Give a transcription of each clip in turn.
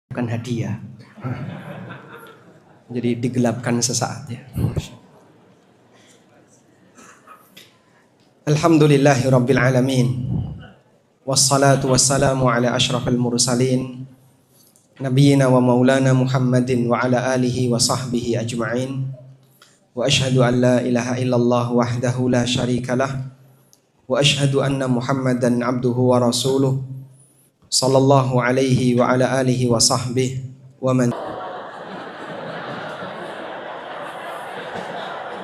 bukan hadiah. Jadi digelapkan sesaat ya. Alhamdulillahirabbil alamin. Wassalatu wassalamu ala asyrafil mursalin nabiyina wa maulana Muhammadin wa ala alihi wa sahbihi ajma'in. Wa asyhadu an la ilaha illallah wahdahu la syarikalah wa asyhadu anna Muhammadan abduhu wa rasuluh sallallahu alaihi wa ala alihi wa sahbihi wa man.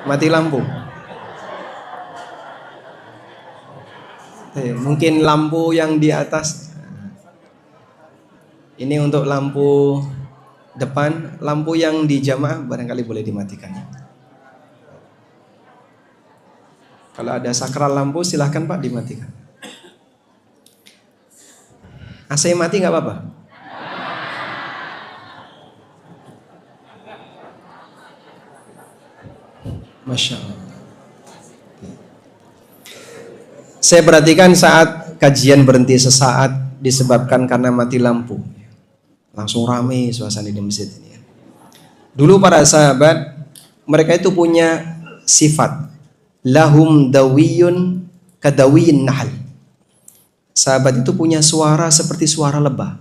Mati lampu. Mungkin lampu yang di atas. Ini untuk lampu depan. Lampu yang di jamaah barangkali boleh dimatikan ya. Kalau ada sakral lampu silahkan Pak dimatikan. AC mati nggak apa-apa? Masya Allah. Saya perhatikan saat kajian berhenti sesaat disebabkan karena mati lampu. Langsung ramai suasana di masjid ini. Dulu para sahabat mereka itu punya sifat lahum dawiyun kadawiyin nahal. Sahabat itu punya suara seperti suara lebah.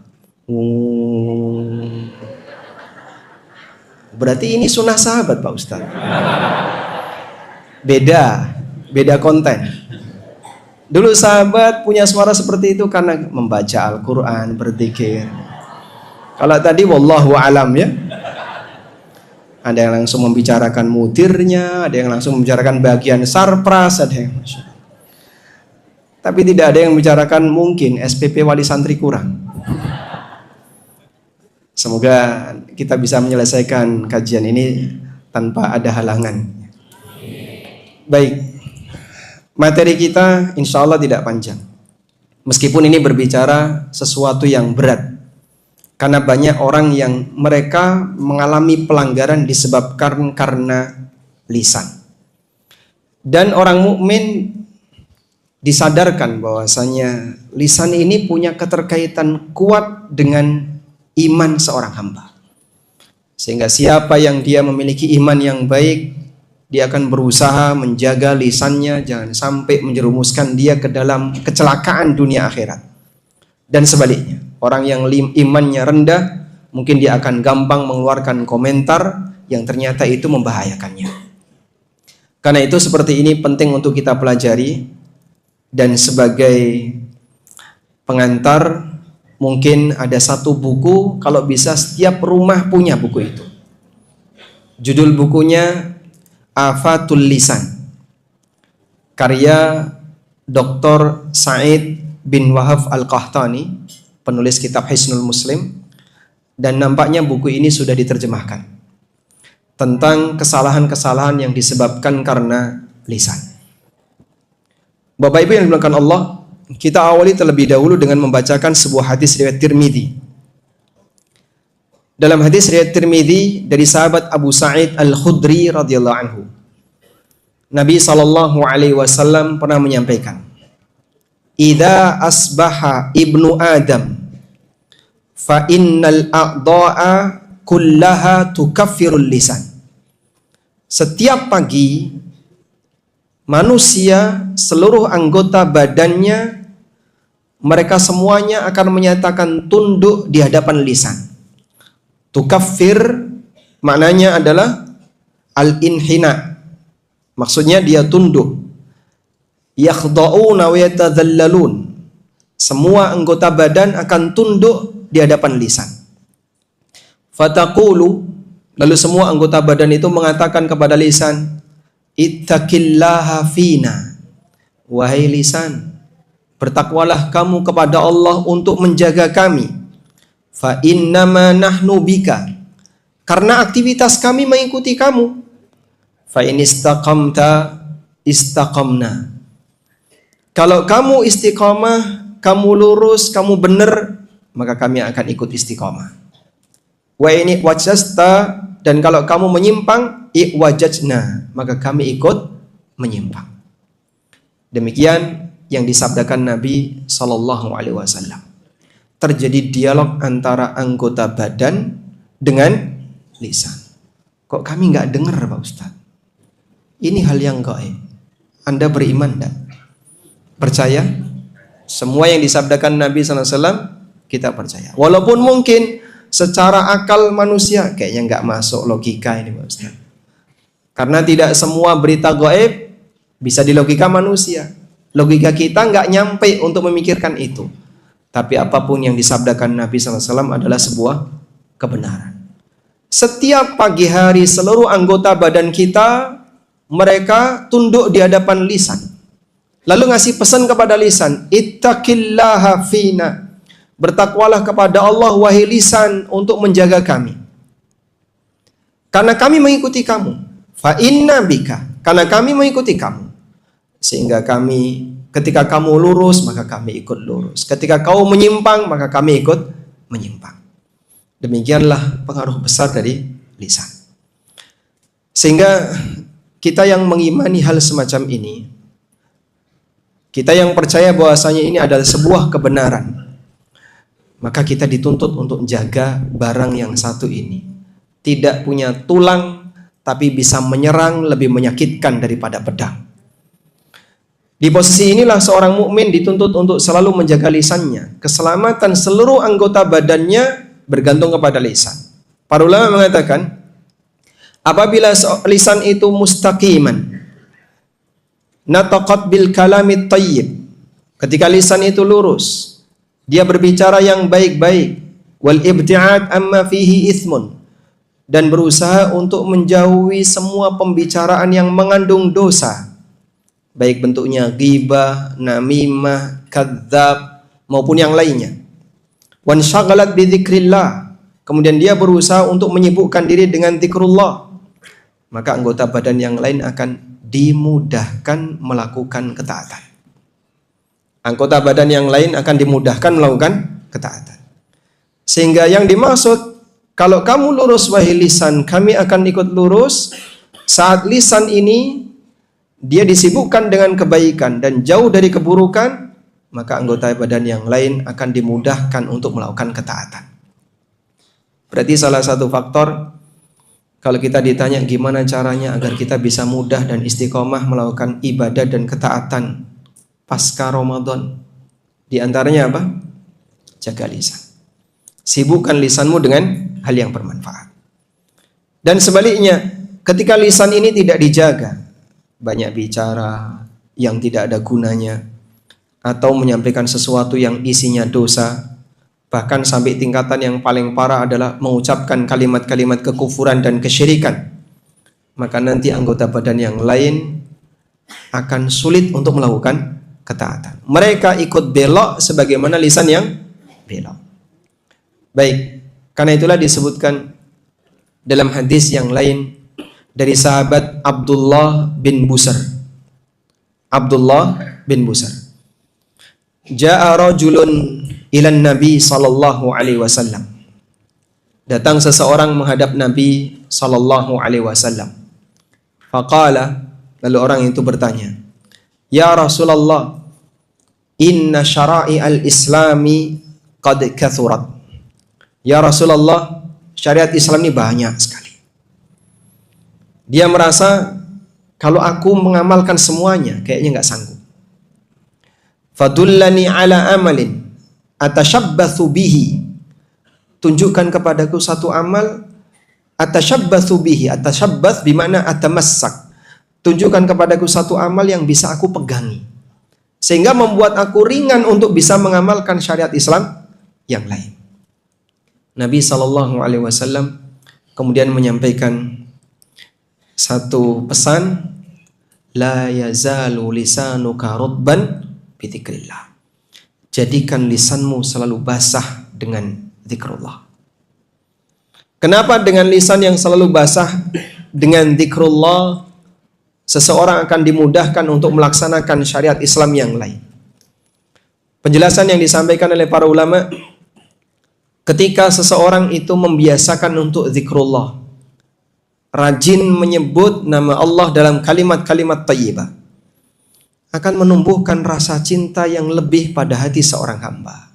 Berarti ini sunnah sahabat Pak Ustaz. Beda konten. Dulu sahabat punya suara seperti itu karena membaca Al-Quran, berzikir. Kalau tadi wallahu alam ya. Ada yang langsung membicarakan mutirnya, ada yang langsung membicarakan bagian sarpras, ada yang tapi tidak ada yang membicarakan mungkin SPP wali santri kurang. Semoga kita bisa menyelesaikan kajian ini tanpa ada halangan. Baik, materi kita insya Allah tidak panjang. Meskipun ini berbicara sesuatu yang berat. Karena banyak orang yang mereka mengalami pelanggaran disebabkan karena lisan. Dan orang mukmin disadarkan bahwasanya lisan ini punya keterkaitan kuat dengan iman seorang hamba. Sehingga siapa yang dia memiliki iman yang baik, dia akan berusaha menjaga lisannya jangan sampai menjerumuskan dia ke dalam kecelakaan dunia akhirat. Dan sebaliknya, orang yang imannya rendah, mungkin dia akan gampang mengeluarkan komentar yang ternyata itu membahayakannya. Karena itu seperti ini penting untuk kita pelajari. Dan sebagai pengantar, mungkin ada satu buku, kalau bisa setiap rumah punya buku itu. Judul bukunya Afatul Lisan, karya Dr. Sa'id bin Wahab Al-Qahtani, penulis kitab Hisnul Muslim. Dan nampaknya buku ini sudah diterjemahkan tentang kesalahan-kesalahan yang disebabkan karena lisan. Bapak Ibu yang dimuliakan Allah, kita awali terlebih dahulu dengan membacakan sebuah hadis riwayat Tirmidzi. Dalam hadis riwayat Tirmidzi dari sahabat Abu Sa'id Al-Khudri radhiyallahu anhu, Nabi SAW pernah menyampaikan, "Idza asbaha ibnu Adam fa innal a'dha'a kullaha tukaffirul lisan." Setiap pagi manusia, seluruh anggota badannya, mereka semuanya akan menyatakan tunduk di hadapan lisan. Tukaffir maknanya adalah al-inhina. Maksudnya dia tunduk. Yakhda'una wa yatadhallalun. Semua anggota badan akan tunduk di hadapan lisan. Fataqulu, lalu semua anggota badan itu mengatakan kepada lisan, ittaqillaha fina. Wahai lisan, bertakwalah kamu kepada Allah untuk menjaga kami. Fa innama nahnu bika, karena aktivitas kami mengikuti kamu. Fa in istaqamta istaqamna, kalau kamu istiqamah, kamu lurus, kamu benar, maka kami akan ikut istiqamah. Wa in wajasta, dan kalau kamu menyimpang, iwajajna, maka kami ikut menyimpang. Demikian yang disabdakan Nabi SAW. terjadi dialog antara anggota badan dengan lisan. Kok kami nggak dengar Pak Ustadz? Ini hal yang gaib. Anda beriman enggak? Percaya? Semua yang disabdakan Nabi SAW kita percaya. Walaupun mungkin secara akal manusia kayaknya nggak masuk logika ini Pak Ustadz. Karena tidak semua berita gaib bisa dilogika manusia. Logika kita nggak nyampe untuk memikirkan itu. Tapi apapun yang disabdakan Nabi SAW adalah sebuah kebenaran. Setiap pagi hari seluruh anggota badan kita mereka tunduk di hadapan lisan. Lalu ngasih pesan kepada lisan, ittaqillaha fina. Bertakwalah kepada Allah wahai lisan untuk menjaga kami. Karena kami mengikuti kamu. Fa inna bika. Karena kami mengikuti kamu. Sehingga kami, ketika kamu lurus maka kami ikut lurus. Ketika kau menyimpang maka kami ikut menyimpang. Demikianlah pengaruh besar dari lisan. Sehingga kita yang mengimani hal semacam ini, kita yang percaya bahwasanya ini adalah sebuah kebenaran, maka kita dituntut untuk jaga barang yang satu ini. Tidak punya tulang, tapi bisa menyerang lebih menyakitkan daripada pedang. Di posisi inilah seorang mukmin dituntut untuk selalu menjaga lisannya. Keselamatan seluruh anggota badannya bergantung kepada lisan. Para ulama mengatakan, apabila lisan itu mustaqiman, nataqat bil kalamit tayyib, ketika lisan itu lurus, dia berbicara yang baik-baik, wal ibti'ad amma fihi ithmun, dan berusaha untuk menjauhi semua pembicaraan yang mengandung dosa, baik bentuknya ghibah, namimah, kadzab maupun yang lainnya. Wan syaghalat bi dzikrillah, kemudian dia berusaha untuk menyibukkan diri dengan zikrullah, maka anggota badan yang lain akan dimudahkan melakukan ketaatan. Anggota badan yang lain akan dimudahkan melakukan ketaatan. Sehingga yang dimaksud, kalau kamu lurus wahai lisan, kami akan ikut lurus. Saat lisan ini dia disibukkan dengan kebaikan dan jauh dari keburukan, maka anggota badan yang lain akan dimudahkan untuk melakukan ketaatan. Berarti salah satu faktor, kalau kita ditanya gimana caranya agar kita bisa mudah dan istiqomah melakukan ibadah dan ketaatan pasca Ramadan, di antaranya apa? Jaga lisan. Sibukkan lisanmu dengan hal yang bermanfaat. Dan sebaliknya, ketika lisan ini tidak dijaga, banyak bicara yang tidak ada gunanya, atau menyampaikan sesuatu yang isinya dosa, bahkan sampai tingkatan yang paling parah adalah mengucapkan kalimat-kalimat kekufuran dan kesyirikan, maka nanti anggota badan yang lain akan sulit untuk melakukan ketaatan. Mereka ikut belok sebagaimana lisan yang belok. Baik, karena itulah disebutkan dalam hadis yang lain dari sahabat Abdullah bin Busar. Abdullah bin Busar. Ja'a rajulun ilan Nabi sallallahu alaihi wasallam. Datang seseorang menghadap Nabi sallallahu alaihi wasallam. Faqala, lalu orang itu bertanya, "Ya Rasulullah, inna syara'i al-islami qad kathurat." Ya Rasulullah, syariat Islam ini banyak sekali. Dia merasa kalau aku mengamalkan semuanya kayaknya nggak sanggup. Fadullani ala amalin atashabbathu bihi. Tunjukkan kepadaku satu amal atashabbathu bihi. Atashabbath bermakna atamassak. Tunjukkan kepadaku satu amal yang bisa aku pegangi, sehingga membuat aku ringan untuk bisa mengamalkan syariat Islam yang lain. Nabi SAW kemudian menyampaikan satu pesan, la yazalu lisanuka rutban bi dzikrillah. Jadikan lisanmu selalu basah dengan zikrullah. Kenapa dengan lisan yang selalu basah dengan zikrullah seseorang akan dimudahkan untuk melaksanakan syariat Islam yang lain? Penjelasan yang disampaikan oleh para ulama, ketika seseorang itu membiasakan untuk zikrullah, rajin menyebut nama Allah dalam kalimat-kalimat thayyibah, akan menumbuhkan rasa cinta yang lebih pada hati seorang hamba.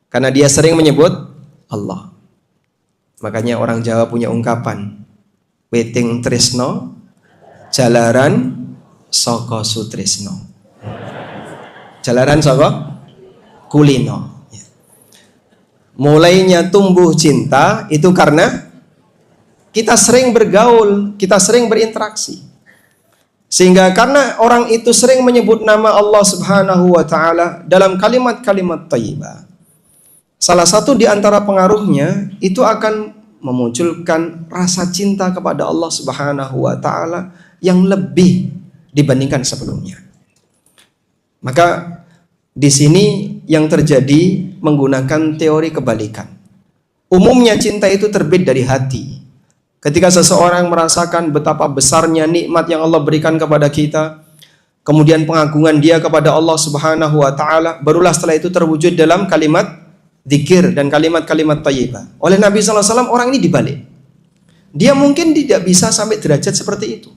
Karena dia sering menyebut Allah. Makanya orang Jawa punya ungkapan, weting tresno, jalaran saka sutresno. Jalaran saka kulino. Mulainya tumbuh cinta itu karena kita sering bergaul, kita sering berinteraksi. Sehingga karena orang itu sering menyebut nama Allah Subhanahu wa taala dalam kalimat-kalimat thayyibah. Salah satu di antara pengaruhnya itu akan memunculkan rasa cinta kepada Allah Subhanahu wa taala yang lebih dibandingkan sebelumnya. Maka di sini yang terjadi menggunakan teori kebalikan. Umumnya cinta itu terbit dari hati. Ketika seseorang merasakan betapa besarnya nikmat yang Allah berikan kepada kita, kemudian pengagungan dia kepada Allah Subhanahu wa taala, barulah setelah itu terwujud dalam kalimat zikir dan kalimat-kalimat thayyibah. Oleh Nabi sallallahu alaihi wasallam orang ini dibalik. Dia mungkin tidak bisa sampai derajat seperti itu.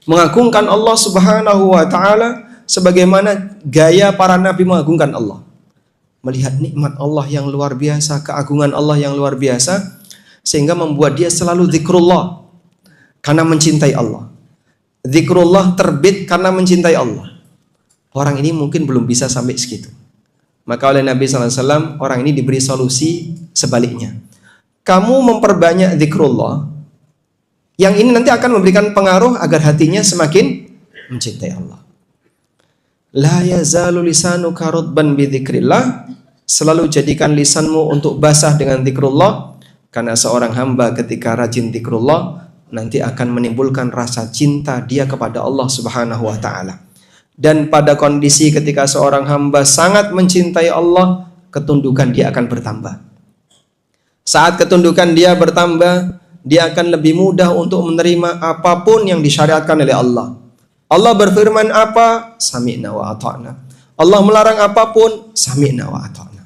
Mengagungkan Allah Subhanahu wa taala sebagaimana gaya para nabi mengagungkan Allah. Melihat nikmat Allah yang luar biasa, keagungan Allah yang luar biasa, sehingga membuat dia selalu zikrullah karena mencintai Allah. Zikrullah terbit karena mencintai Allah. Orang ini mungkin belum bisa sampai segitu. Maka oleh Nabi SAW orang ini diberi solusi sebaliknya. Kamu memperbanyak zikrullah, yang ini nanti akan memberikan pengaruh agar hatinya semakin mencintai Allah. La yazalu lisanuka rutban bi dzikrillah. Selalu jadikan lisanmu untuk basah dengan zikrullah. Karena seorang hamba ketika rajin zikrullah nanti akan menimbulkan rasa cinta dia kepada Allah Subhanahu wa taala. Dan pada kondisi ketika seorang hamba sangat mencintai Allah, ketundukan dia akan bertambah. Saat ketundukan dia bertambah, dia akan lebih mudah untuk menerima apapun yang disyariatkan oleh Allah. Allah berfirman apa? Sami'na wa ata'na. Allah melarang apapun, sami'na wa ata'na.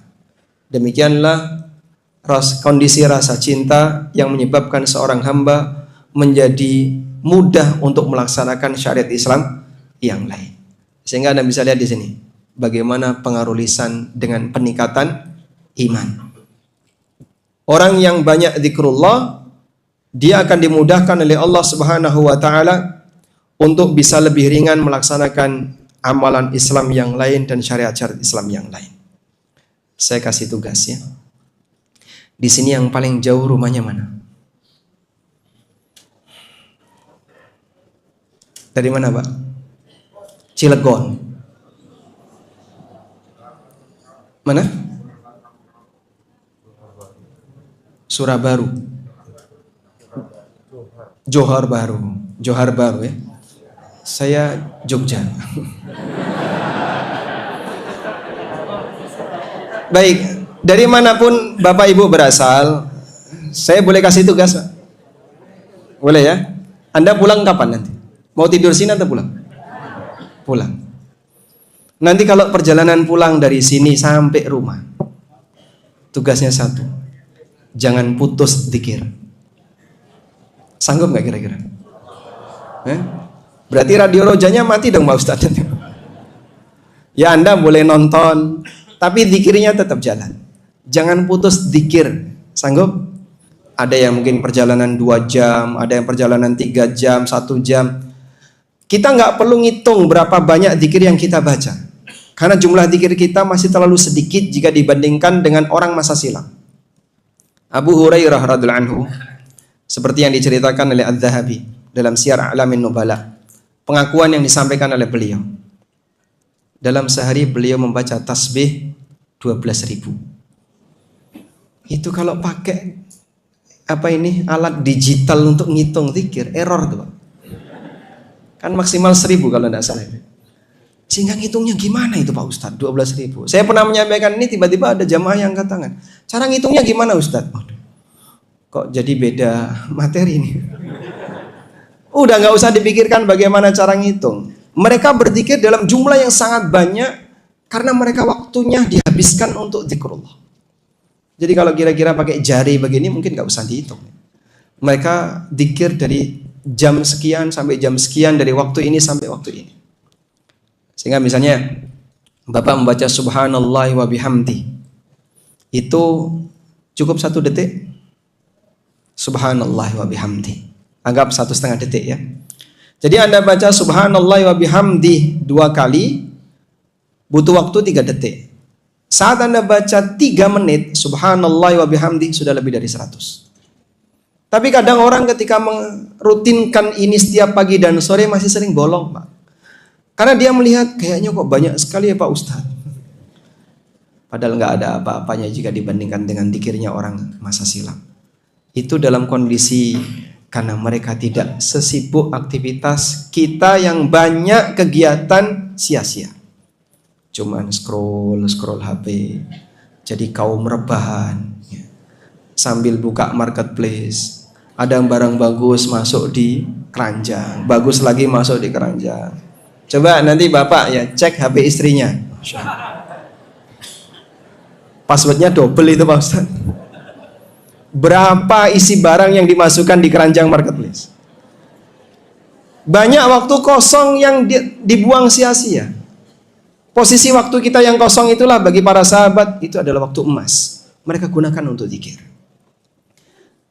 Demikianlah kondisi rasa cinta yang menyebabkan seorang hamba menjadi mudah untuk melaksanakan syariat Islam yang lain. Sehingga Anda bisa lihat di sini bagaimana pengaruh lisan dengan peningkatan iman. Orang yang banyak zikrullah, dia akan dimudahkan oleh Allah Subhanahu wa taala untuk bisa lebih ringan melaksanakan amalan Islam yang lain dan syariat-syariat Islam yang lain. Saya kasih tugas ya. Di sini yang paling jauh rumahnya mana? Dari mana, Pak? Cilegon. Mana? Surabaru. Johor Baru. Johor Baru ya. Saya Jogja. Baik. Dari manapun Bapak Ibu berasal, saya boleh kasih tugas, Pak? Boleh ya? Anda pulang kapan nanti? Mau tidur sini atau pulang? Pulang. Nanti kalau perjalanan pulang dari sini sampai rumah, tugasnya satu, jangan putus zikir. Sanggup nggak kira-kira? Berarti radio rojanya mati dong Pak Ustadz. Ya Anda boleh nonton, tapi zikirnya tetap jalan. Jangan putus zikir. Sanggup? Ada yang mungkin perjalanan 2 jam, ada yang perjalanan 3 jam, 1 jam. Kita nggak perlu ngitung berapa banyak zikir yang kita baca. Karena jumlah zikir kita masih terlalu sedikit jika dibandingkan dengan orang masa silam. Abu Hurairah radhiyallahu anhu, seperti yang diceritakan oleh Adz-Dzahabi dalam Syiar A'lamin Nubala, pengakuan yang disampaikan oleh beliau. Dalam sehari beliau membaca tasbih 12.000. Itu kalau pakai alat digital untuk ngitung zikir, error tuh Pak. Kan maksimal 1.000 kalau tidak salah. Sehingga ngitungnya gimana itu Pak Ustadz? 12.000. Saya pernah menyampaikan ini, tiba-tiba ada jamaah yang angkat tangan. Cara ngitungnya gimana Ustadz? Kok jadi beda materi ini? Udah nggak usah dipikirkan bagaimana cara ngitung. Mereka berzikir dalam jumlah yang sangat banyak karena mereka waktunya dihabiskan untuk zikrullah. Jadi kalau kira-kira pakai jari begini mungkin nggak usah dihitung. Mereka zikir dari jam sekian sampai jam sekian, dari waktu ini sampai waktu ini. Sehingga misalnya Bapak membaca subhanallah wa bihamdi, itu cukup 1 detik. Subhanallah wa bihamdi. Anggap 1,5 detik ya. Jadi Anda baca subhanallah wa bihamdi 2 kali, butuh waktu 3 detik. Saat Anda baca 3 menit subhanallah wa bihamdi, sudah lebih dari 100. Tapi kadang orang ketika merutinkan ini setiap pagi dan sore masih sering bolong, Pak. Karena dia melihat kayaknya kok banyak sekali ya Pak Ustadz. Padahal nggak ada apa-apanya jika dibandingkan dengan zikirnya orang masa silam. Itu dalam kondisi karena mereka tidak sesibuk aktivitas kita yang banyak kegiatan sia-sia. Cuman scroll HP. Jadi kaum rebahan. Sambil buka marketplace. Ada barang bagus masuk di keranjang. Bagus lagi masuk di keranjang. Coba nanti Bapak ya cek HP istrinya. Passwordnya double itu Pak Ustaz. Berapa isi barang yang dimasukkan di keranjang marketplace? Banyak waktu kosong yang dibuang sia-sia. Posisi waktu kita yang kosong itulah bagi para sahabat itu adalah waktu emas. Mereka gunakan untuk zikir.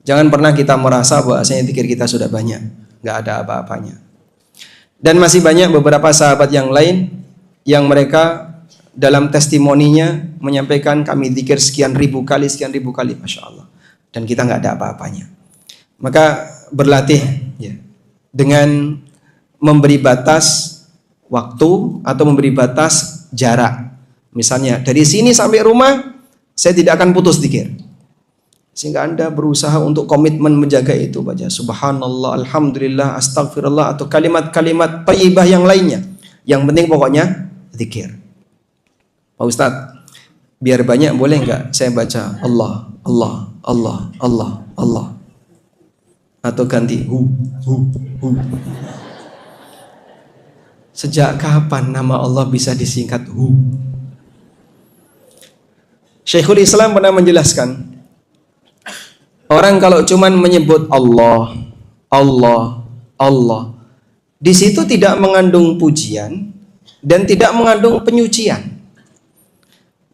Jangan pernah kita merasa bahwasanya zikir kita sudah banyak, nggak ada apa-apanya. Dan masih banyak beberapa sahabat yang lain yang mereka dalam testimoninya menyampaikan kami zikir sekian ribu kali, Masya Allah. Dan kita nggak ada apa-apanya. Maka berlatih ya, dengan memberi batas waktu atau memberi batas jarak. Misalnya dari sini sampai rumah saya tidak akan putus zikir. Sehingga Anda berusaha untuk komitmen menjaga itu, baca subhanallah, alhamdulillah, astagfirullah atau kalimat-kalimat thayyibah yang lainnya. Yang penting pokoknya zikir. Pak Ustadz, biar banyak boleh nggak saya baca Allah, Allah, Allah, Allah, Allah, atau ganti hu. Sejak kapan nama Allah bisa disingkat hu? Syekhul Islam pernah menjelaskan, orang kalau cuman menyebut Allah, Allah, Allah, di situ tidak mengandung pujian dan tidak mengandung penyucian.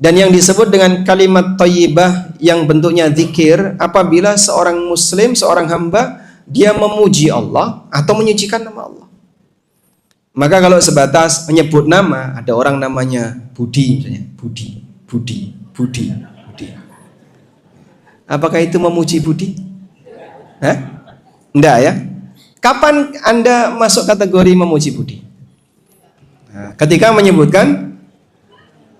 Dan yang disebut dengan kalimat thayyibah yang bentuknya zikir, apabila seorang muslim, seorang hamba, dia memuji Allah atau menyucikan nama Allah. Maka kalau sebatas menyebut nama, ada orang namanya Budi misalnya, Budi. Apakah itu memuji Budi? Enggak ya? Kapan Anda masuk kategori memuji Budi? Nah, ketika menyebutkan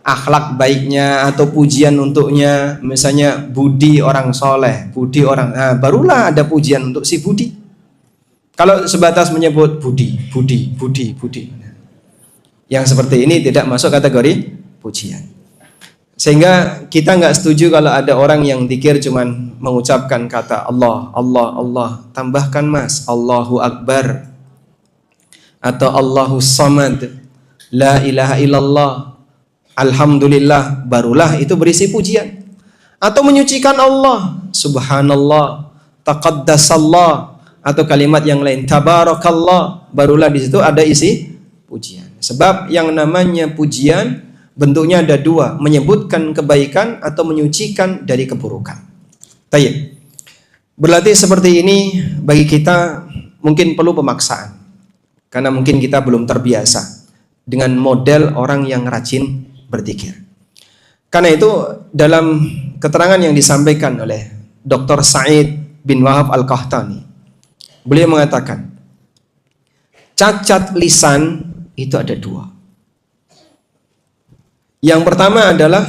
akhlak baiknya atau pujian untuknya, misalnya Budi orang soleh, Budi orang, barulah ada pujian untuk si Budi. Kalau sebatas menyebut Budi, yang seperti ini tidak masuk kategori pujian. Sehingga kita nggak setuju kalau ada orang yang zikir cuman mengucapkan kata Allah, Allah, Allah, tambahkan mas Allahu Akbar atau Allahu Samad, La ilaha illallah, Alhamdulillah, barulah itu berisi pujian. Atau menyucikan Allah, Subhanallah, Taqaddasallah, atau kalimat yang lain, Tabarakallah, barulah di situ ada isi pujian. Sebab yang namanya pujian bentuknya ada 2, menyebutkan kebaikan atau menyucikan dari keburukan. Tayyib. Berlatih seperti ini bagi kita mungkin perlu pemaksaan. Karena mungkin kita belum terbiasa dengan model orang yang rajin berzikir. Karena itu dalam keterangan yang disampaikan oleh Dr. Sa'id bin Wahab Al-Qahtani, beliau mengatakan cacat lisan itu ada 2. Yang pertama adalah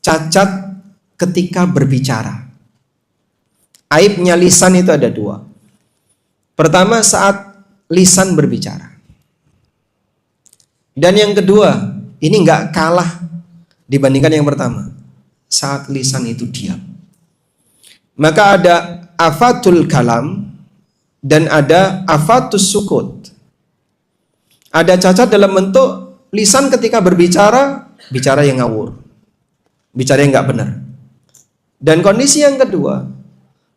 cacat ketika berbicara. Aibnya lisan itu ada 2. Pertama saat lisan berbicara. Dan yang kedua, ini nggak kalah dibandingkan yang pertama, saat lisan itu diam. Maka ada afatul kalam dan ada afatus sukut. Ada cacat dalam bentuk lisan ketika berbicara, bicara yang ngawur, bicara yang nggak benar. Dan kondisi yang kedua,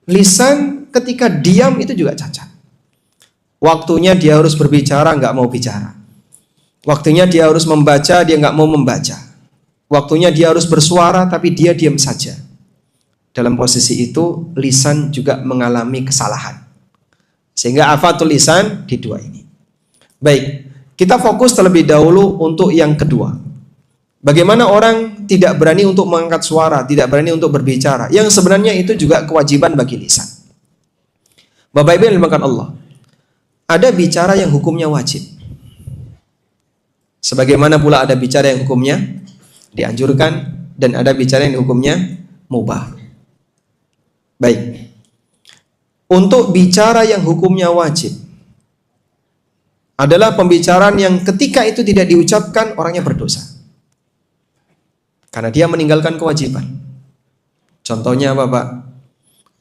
lisan ketika diam itu juga cacat. Waktunya dia harus berbicara, nggak mau bicara. Waktunya dia harus membaca, dia nggak mau membaca. waktunya dia harus bersuara tapi dia diam saja. Dalam posisi itu lisan juga mengalami kesalahan. Sehingga afatul lisan di dua ini. Baik, kita fokus terlebih dahulu untuk yang kedua. Bagaimana orang tidak berani untuk mengangkat suara, tidak berani untuk berbicara, yang sebenarnya itu juga kewajiban bagi lisan. Bapak Ibu yang dimuliakan Allah, ada bicara yang hukumnya wajib. Sebagaimana pula ada bicara yang hukumnya dianjurkan, dan ada bicara yang hukumnya mubah. Baik, untuk bicara yang hukumnya wajib adalah pembicaraan yang ketika itu tidak diucapkan orangnya berdosa. Karena dia meninggalkan kewajiban. Contohnya apa, Pak?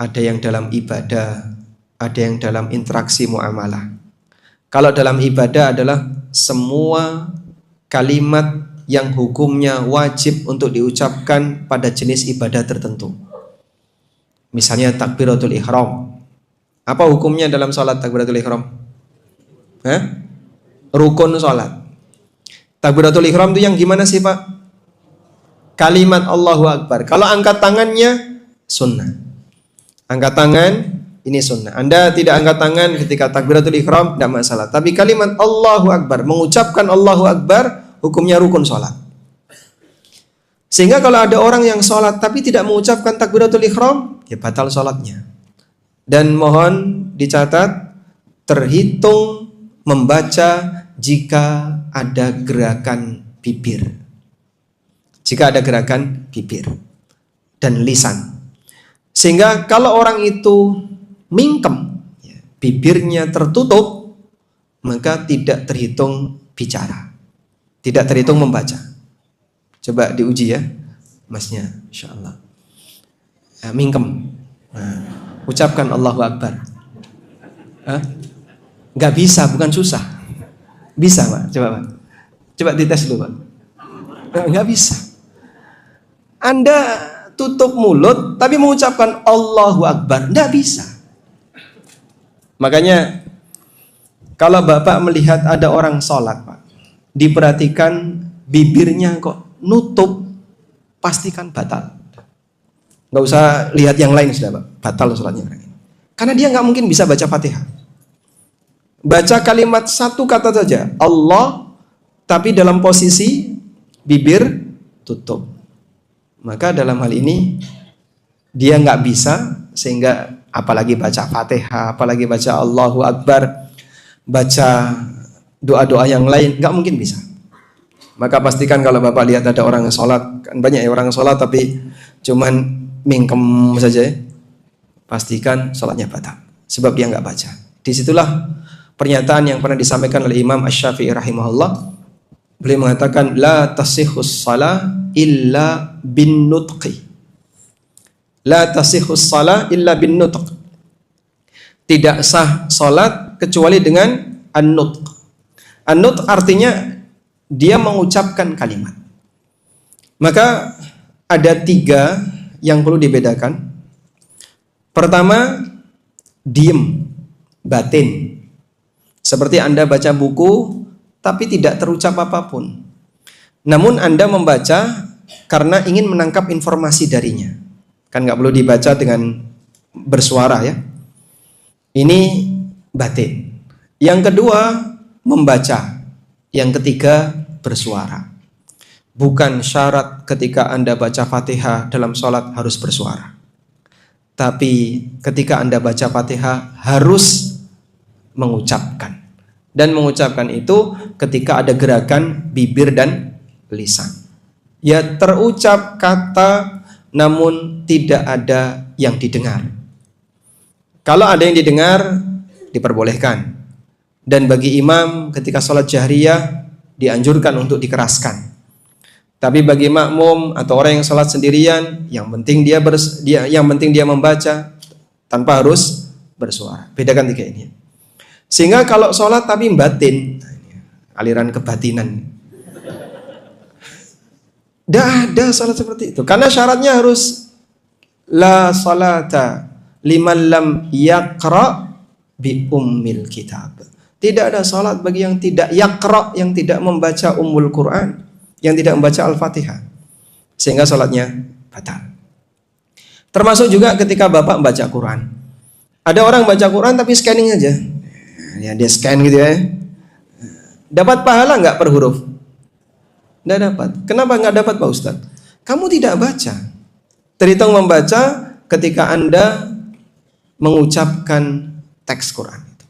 Ada yang dalam ibadah, ada yang dalam interaksi muamalah. Kalau dalam ibadah adalah semua kalimat yang hukumnya wajib untuk diucapkan pada jenis ibadah tertentu. Misalnya takbiratul ihram. Apa hukumnya dalam sholat takbiratul ihram? Rukun sholat. Takbiratul ihram itu yang gimana sih, Pak? Kalimat Allahu Akbar. Kalau angkat tangannya sunnah. Angkat tangan ini sunnah. Anda tidak angkat tangan ketika takbiratul ihram tidak masalah. Tapi kalimat Allahu Akbar, mengucapkan Allahu Akbar, hukumnya rukun sholat. Sehingga kalau ada orang yang sholat tapi tidak mengucapkan takbiratul ihram, ya batal sholatnya. Dan mohon dicatat, terhitung membaca jika ada gerakan bibir. Jika ada gerakan bibir dan lisan. Sehingga kalau orang itu mingkem, bibirnya tertutup, maka tidak terhitung bicara, tidak terhitung membaca. Coba diuji ya, masnya, insya Allah. Mingkem, ucapkan Allahu Akbar. Nggak bisa, bukan susah. Bisa, Pak. Coba dites dulu, Pak. Nggak bisa. Anda tutup mulut tapi mengucapkan Allahu Akbar, nggak bisa. Makanya kalau Bapak melihat ada orang sholat, Pak, diperhatikan bibirnya kok nutup, pastikan batal. Nggak usah lihat yang lain sudah, Pak, batal sholatnya. Karena dia nggak mungkin bisa baca Fatihah. Baca kalimat satu kata saja, Allah, tapi dalam posisi bibir tutup. Maka dalam hal ini dia nggak bisa, sehingga apalagi baca Fatihah, apalagi baca Allahu Akbar, baca doa-doa yang lain, nggak mungkin bisa. Maka pastikan kalau Bapak lihat ada orang yang sholat, kan banyak ya orang yang sholat tapi cuman mingkem saja, pastikan sholatnya batal, sebab dia nggak baca. Disitulah pernyataan yang pernah disampaikan oleh Imam Asy-Syafi'i rahimahullah. Beliau mengatakan la tasihhus shalah illa bin nutqi. La tasihhus shalah illa bin nutq. Tidak sah salat kecuali dengan an-nutq. An-nutq artinya dia mengucapkan kalimat. Maka ada 3 yang perlu dibedakan. Pertama, diem, batin. Seperti Anda baca buku tapi tidak terucap apapun. Namun Anda membaca karena ingin menangkap informasi darinya. Kan nggak perlu dibaca dengan bersuara ya. Ini batin. Yang kedua, membaca. Yang ketiga, bersuara. Bukan syarat ketika Anda baca Fatihah dalam sholat harus bersuara. Tapi ketika Anda baca Fatihah harus mengucapkan. Dan mengucapkan itu ketika ada gerakan bibir dan lisan. Ya terucap kata namun tidak ada yang didengar. Kalau ada yang didengar diperbolehkan. Dan bagi imam ketika sholat jahriyah dianjurkan untuk dikeraskan. Tapi bagi makmum atau orang yang sholat sendirian, yang penting dia membaca tanpa harus bersuara. Bedakan 3 ini. Sehingga kalau sholat tapi batin, aliran kebatinan. Tidak ada sholat seperti itu. Karena syaratnya harus la salata liman lam yaqra bi ummil kitab. Tidak ada sholat bagi yang tidak yaqra, yang tidak membaca ummul Quran, yang tidak membaca Al-Fatihah. sehingga sholatnya batal. Termasuk juga ketika Bapak membaca Quran. Ada orang baca Quran tapi scanning aja. Ya, dia scan gitu ya. Dapat pahala nggak per huruf? Nggak dapat. Kenapa nggak dapat Pak Ustadz? Kamu tidak baca. Terhitung membaca ketika Anda mengucapkan teks Quran itu.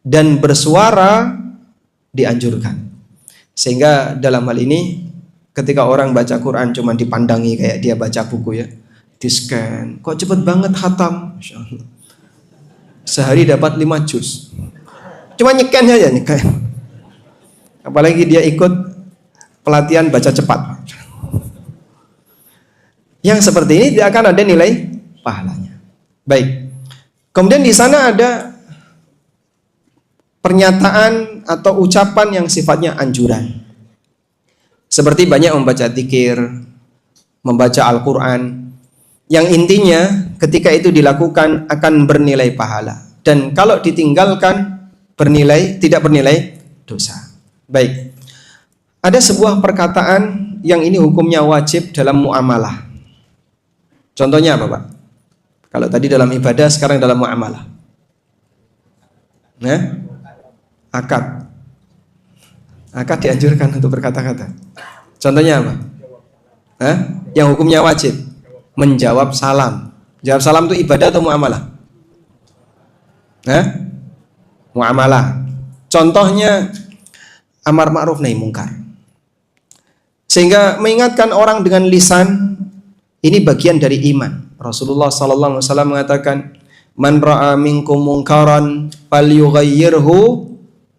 Dan bersuara dianjurkan. Sehingga dalam hal ini ketika orang baca Quran cuma dipandangi kayak dia baca buku ya, di scan, kok cepet banget khatam, Masya Allah. Sehari dapat 5 juz. Cuma nyeken aja nyeken. Apalagi dia ikut pelatihan baca cepat. Yang seperti ini tidak akan ada nilai pahalanya. Baik. Kemudian di sana ada pernyataan atau ucapan yang sifatnya anjuran. Seperti banyak membaca zikir, membaca Al-Quran, yang intinya ketika itu dilakukan akan bernilai pahala. Dan kalau ditinggalkan tidak bernilai dosa. Baik. Ada sebuah perkataan yang ini hukumnya wajib dalam muamalah. Contohnya apa Pak? Kalau tadi dalam ibadah, sekarang dalam muamalah. Nah, akad. Akad dianjurkan untuk berkata-kata. Contohnya apa? Yang hukumnya wajib. Menjawab salam. Jawab salam itu ibadah atau muamalah? Muamalah. Contohnya amar ma'ruf nahi mungkar. Sehingga mengingatkan orang dengan lisan ini bagian dari iman. Rasulullah sallallahu alaihi wasallam mengatakan, "Man ra'a minkum munkaran falyughayyirhu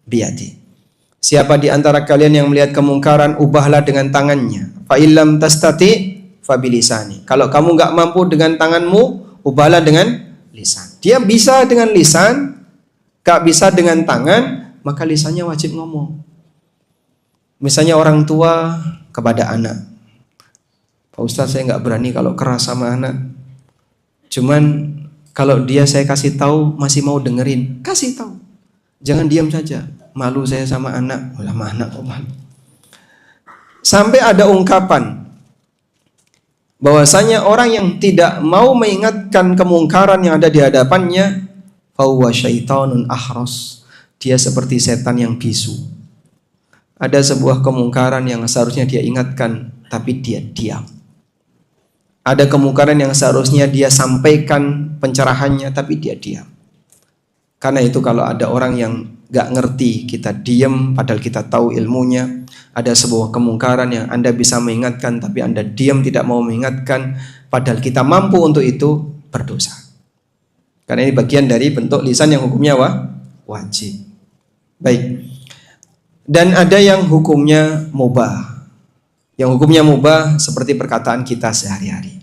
biyadi." Siapa di antara kalian yang melihat kemungkaran, ubahlah dengan tangannya. Fa illam tastati fa bilisani. Kalau kamu enggak mampu dengan tanganmu, ubahlah dengan lisan. Dia bisa dengan lisan, enggak bisa dengan tangan, maka lisannya wajib ngomong. Misalnya orang tua kepada anak, Pak Ustadz, saya nggak berani kalau keras sama anak. Cuman kalau dia saya kasih tahu masih mau dengerin, kasih tahu. Jangan diam saja. Malu saya sama anak. Sama anak kok malu. Sampai ada ungkapan bahwasanya orang yang tidak mau mengingatkan kemungkaran yang ada di hadapannya, fahuwa syaitanun ahras. Dia seperti setan yang bisu. Ada sebuah kemungkaran yang seharusnya dia ingatkan, tapi dia diam. Ada kemungkaran yang seharusnya dia sampaikan pencerahannya, tapi dia diam. Karena itu kalau ada orang yang gak ngerti, kita diam padahal kita tahu ilmunya. Ada sebuah kemungkaran yang Anda bisa mengingatkan, tapi Anda diam tidak mau mengingatkan, padahal kita mampu untuk itu, berdosa. Karena ini bagian dari bentuk lisan yang hukumnya wajib. Baik. Dan ada yang hukumnya mubah. Yang hukumnya mubah seperti perkataan kita sehari-hari.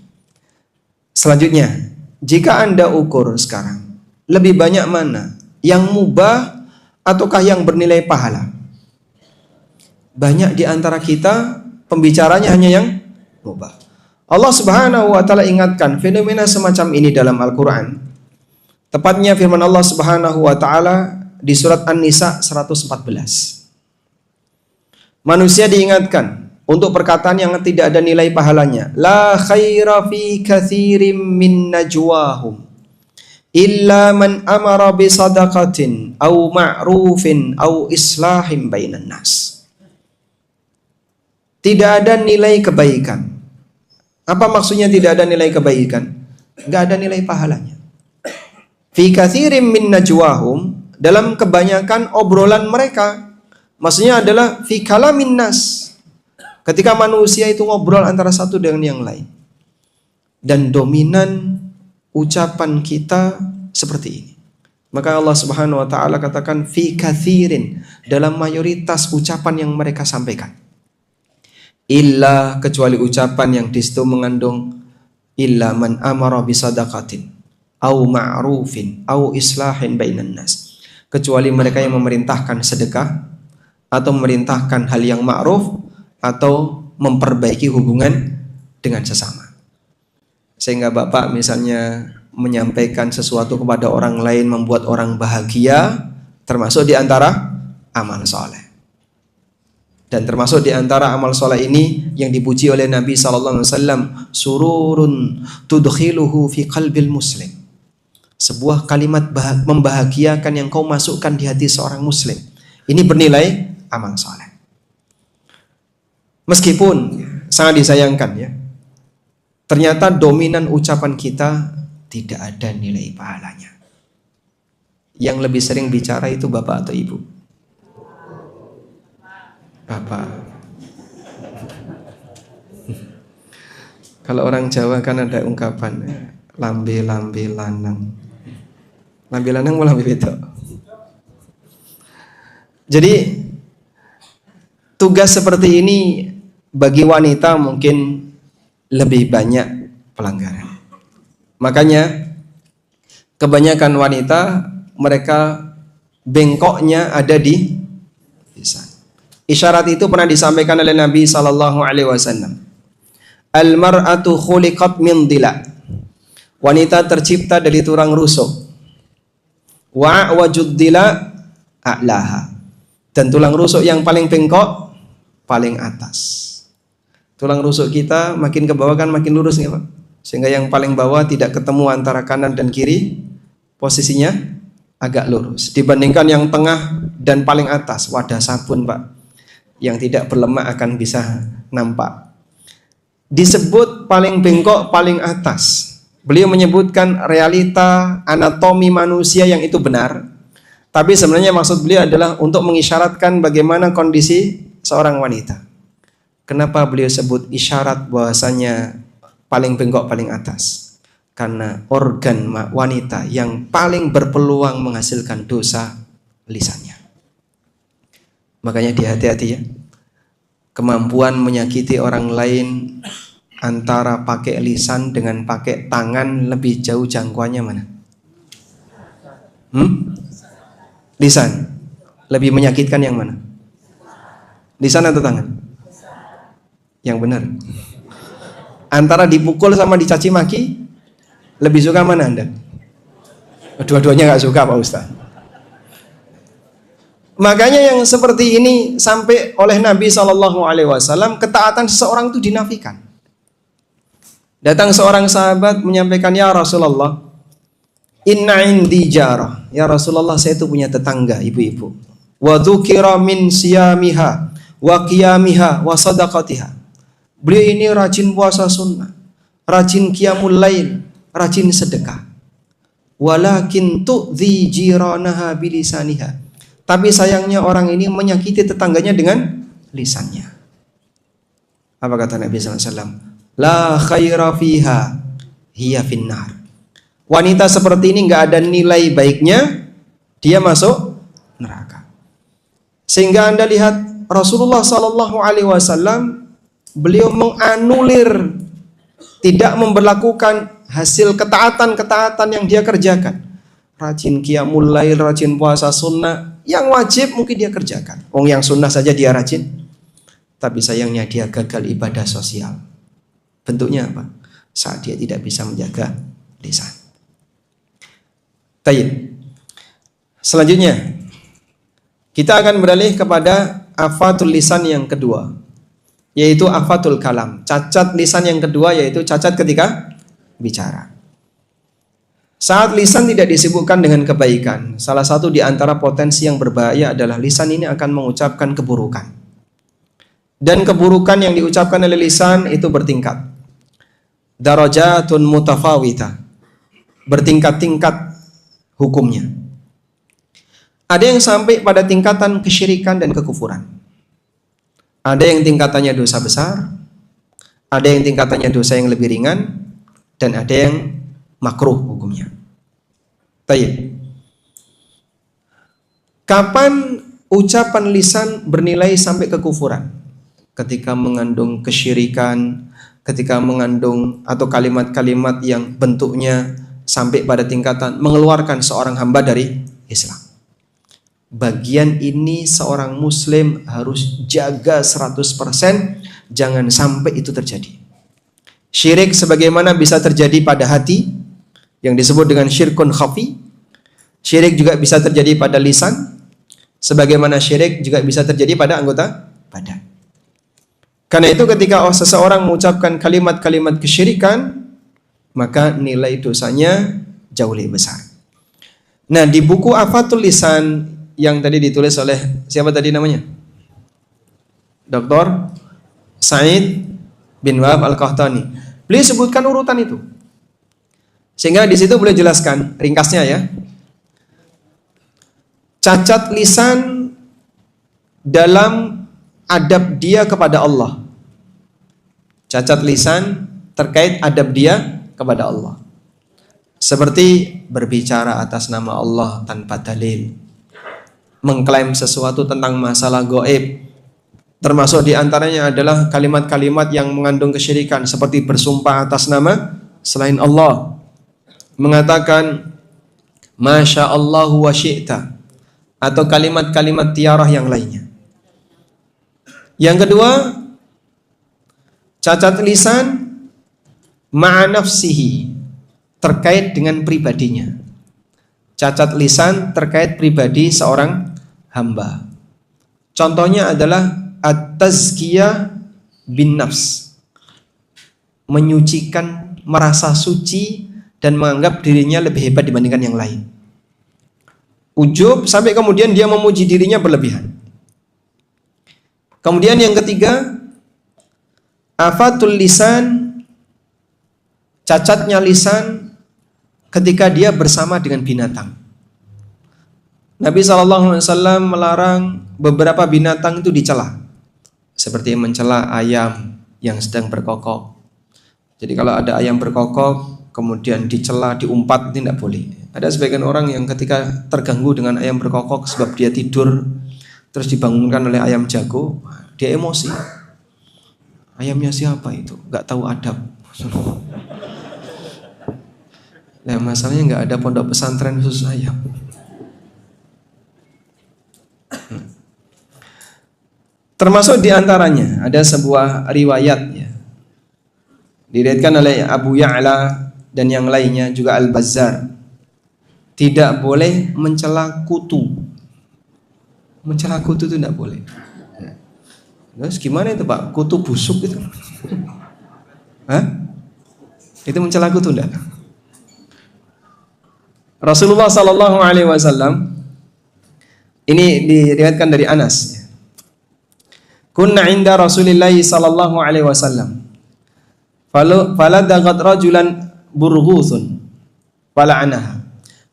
Selanjutnya, jika Anda ukur sekarang, lebih banyak mana? Yang mubah ataukah yang bernilai pahala? Banyak di antara kita pembicaranya hanya yang mubah. Allah Subhanahu wa taala ingatkan fenomena semacam ini dalam Al-Qur'an. Tepatnya firman Allah Subhanahu wa taala di surat An-Nisa 114. Manusia diingatkan untuk perkataan yang tidak ada nilai pahalanya. La khaira fi katsirin min najwahum illa man amara bi sadaqatin au ma'rufin au islahin bainan nas. Tidak ada nilai kebaikan. Apa maksudnya tidak ada nilai kebaikan? Enggak ada nilai pahalanya. Fi katsirin min najwahum, dalam kebanyakan obrolan mereka. Maksudnya adalah fi kalamin nas. Ketika manusia itu ngobrol antara satu dengan yang lain. Dan dominan ucapan kita seperti ini. Maka Allah Subhanahu wa taala katakan fi katsirin, dalam mayoritas ucapan yang mereka sampaikan. Illa, kecuali ucapan yang di situ mengandung illa man amara bi sadaqatin au ma'rufin au islahin bainan nas. Kecuali mereka yang memerintahkan sedekah atau memerintahkan hal yang ma'ruf atau memperbaiki hubungan dengan sesama. Sehingga Bapak misalnya menyampaikan sesuatu kepada orang lain membuat orang bahagia, termasuk di antara amal soleh. Dan termasuk di antara amal soleh ini yang dipuji oleh Nabi SAW, sururun tudkhiluhu fi qalbil muslim. Sebuah kalimat membahagiakan yang kau masukkan di hati seorang muslim. Ini bernilai amal soleh. Meskipun sangat disayangkan ya, ternyata dominan ucapan kita tidak ada nilai pahalanya. Yang lebih sering bicara itu bapak atau ibu? Bapak. Kalau orang Jawa kan ada ungkapan lambe-lambe lanang. Lambe lanang mau lambe wedok. Jadi tugas seperti ini bagi wanita mungkin lebih banyak pelanggaran. Makanya kebanyakan wanita mereka bengkoknya ada di lisan. Isyarat itu pernah disampaikan oleh Nabi SAW. Al-mar'atu khuliqat min dila. Wanita tercipta dari tulang rusuk. Wa wajud dila a'laha. Dan tulang rusuk yang paling bengkok paling atas. Tulang rusuk kita makin ke bawah kan makin lurus ya Pak. Sehingga yang paling bawah tidak ketemu antara kanan dan kiri, posisinya agak lurus. Dibandingkan yang tengah dan paling atas, wadah sabun Pak, yang tidak berlemak akan bisa nampak. Disebut paling bengkok, paling atas. Beliau menyebutkan realita anatomi manusia yang itu benar. Tapi sebenarnya maksud beliau adalah untuk mengisyaratkan bagaimana kondisi seorang wanita. Kenapa beliau sebut isyarat bahwasanya paling bengkok, paling atas? Karena organ wanita yang paling berpeluang menghasilkan dosa lisannya. Makanya hati-hati ya. Kemampuan menyakiti orang lain antara pakai lisan dengan pakai tangan lebih jauh jangkauannya mana? Lisan. Lebih menyakitkan yang mana? Lisan atau tangan? Yang benar. Antara dipukul sama dicaci maki, lebih suka mana Anda? Dua-duanya nggak suka Pak Ustaz. Makanya yang seperti ini sampai oleh Nabi SAW, ketaatan seseorang itu dinafikan. Datang seorang sahabat menyampaikan, ya Rasulullah, inna indi jarah. Ya Rasulullah, saya itu punya tetangga ibu-ibu. Wa dzukira min siyamiha wa qiyamiha wa sadaqatiha. Beliau ini rajin puasa sunnah, rajin qiyamul lail, rajin sedekah. Walakin tu'dzi jiranaha bilisaniha. Tapi sayangnya orang ini menyakiti tetangganya dengan lisannya. Apa kata Nabi SAW? La khaira fiha hiya finnar. Wanita seperti ini nggak ada nilai baiknya, dia masuk neraka. Sehingga Anda lihat Rasulullah SAW, beliau menganulir, tidak memberlakukan hasil ketaatan-ketaatan yang dia kerjakan. Rajin qiyamul lail, rajin puasa sunnah, yang wajib mungkin dia kerjakan. Yang sunnah saja dia rajin, tapi sayangnya dia gagal ibadah sosial. Bentuknya apa? Saat dia tidak bisa menjaga lisan. Tayyib. Selanjutnya kita akan beralih kepada afatul lisan yang kedua, yaitu afatul kalam. Cacat lisan yang kedua yaitu cacat ketika bicara. Saat lisan tidak disibukkan dengan kebaikan, salah satu di antara potensi yang berbahaya adalah lisan ini akan mengucapkan keburukan. Dan keburukan yang diucapkan oleh lisan itu bertingkat. Darajatun mutafawita. Bertingkat-tingkat hukumnya. Ada yang sampai pada tingkatan kesyirikan dan kekufuran. Ada yang tingkatannya dosa besar, ada yang tingkatannya dosa yang lebih ringan, dan ada yang makruh hukumnya. Tayyib. Kapan ucapan lisan bernilai sampai kekufuran? Ketika mengandung kesyirikan, ketika mengandung atau kalimat-kalimat yang bentuknya sampai pada tingkatan mengeluarkan seorang hamba dari Islam. Bagian ini seorang muslim harus jaga 100%, jangan sampai itu terjadi. Syirik sebagaimana bisa terjadi pada hati, yang disebut dengan syirkun khafi. Syirik juga bisa terjadi pada lisan, sebagaimana syirik juga bisa terjadi pada anggota badan. Karena itu ketika seseorang mengucapkan kalimat-kalimat kesyirikan, maka nilai dosanya jauh lebih besar. Nah, di buku Afatul Lisan yang tadi ditulis oleh siapa tadi namanya? Dr. Said bin Wahab Al-Qahtani. Beliau sebutkan urutan itu. Sehingga di situ boleh jelaskan ringkasnya ya. Cacat lisan dalam adab dia kepada Allah. Cacat lisan terkait adab dia kepada Allah. Seperti berbicara atas nama Allah tanpa dalil. Mengklaim sesuatu tentang masalah gaib. Termasuk di antaranya adalah kalimat-kalimat yang mengandung kesyirikan seperti bersumpah atas nama selain Allah. Mengatakan Masya Allahu wa syi'ta, atau kalimat-kalimat tiarah yang lainnya. Yang kedua, cacat lisan ma'a nafsihi, terkait dengan pribadinya. Cacat lisan terkait pribadi seorang hamba. Contohnya adalah at-tazkiyah bin nafs, menyucikan, merasa suci dan menganggap dirinya lebih hebat dibandingkan yang lain. Ujub sampai kemudian dia memuji dirinya berlebihan. Kemudian yang ketiga, afatul lisan, cacatnya lisan ketika dia bersama dengan binatang. Nabi SAW melarang beberapa binatang itu dicela, seperti mencela ayam yang sedang berkokok. Jadi kalau ada ayam berkokok kemudian dicela, diumpat, itu tidak boleh. Ada sebagian orang yang ketika terganggu dengan ayam berkokok sebab dia tidur terus dibangunkan oleh ayam jago, dia emosi. Ayamnya siapa itu? Gak tahu adab. Nah, masalahnya gak ada pondok pesantren khusus ayam. Termasuk diantaranya ada sebuah riwayat ya, diriwayatkan oleh Abu Ya'la dan yang lainnya, juga Al-Bazzar, tidak boleh mencela kutu. Mencela kutu itu tidak boleh. Terus gimana itu Pak? Kutu busuk itu? Hah? Itu mencela kutu enggak? Rasulullah Sallallahu Alaihi Wasallam, ini diriwayatkan dari Anas. Kunna inda Rasulillah Sallallahu Alaihi Wasallam. Faladagat rajulan burghusun fala'anaha.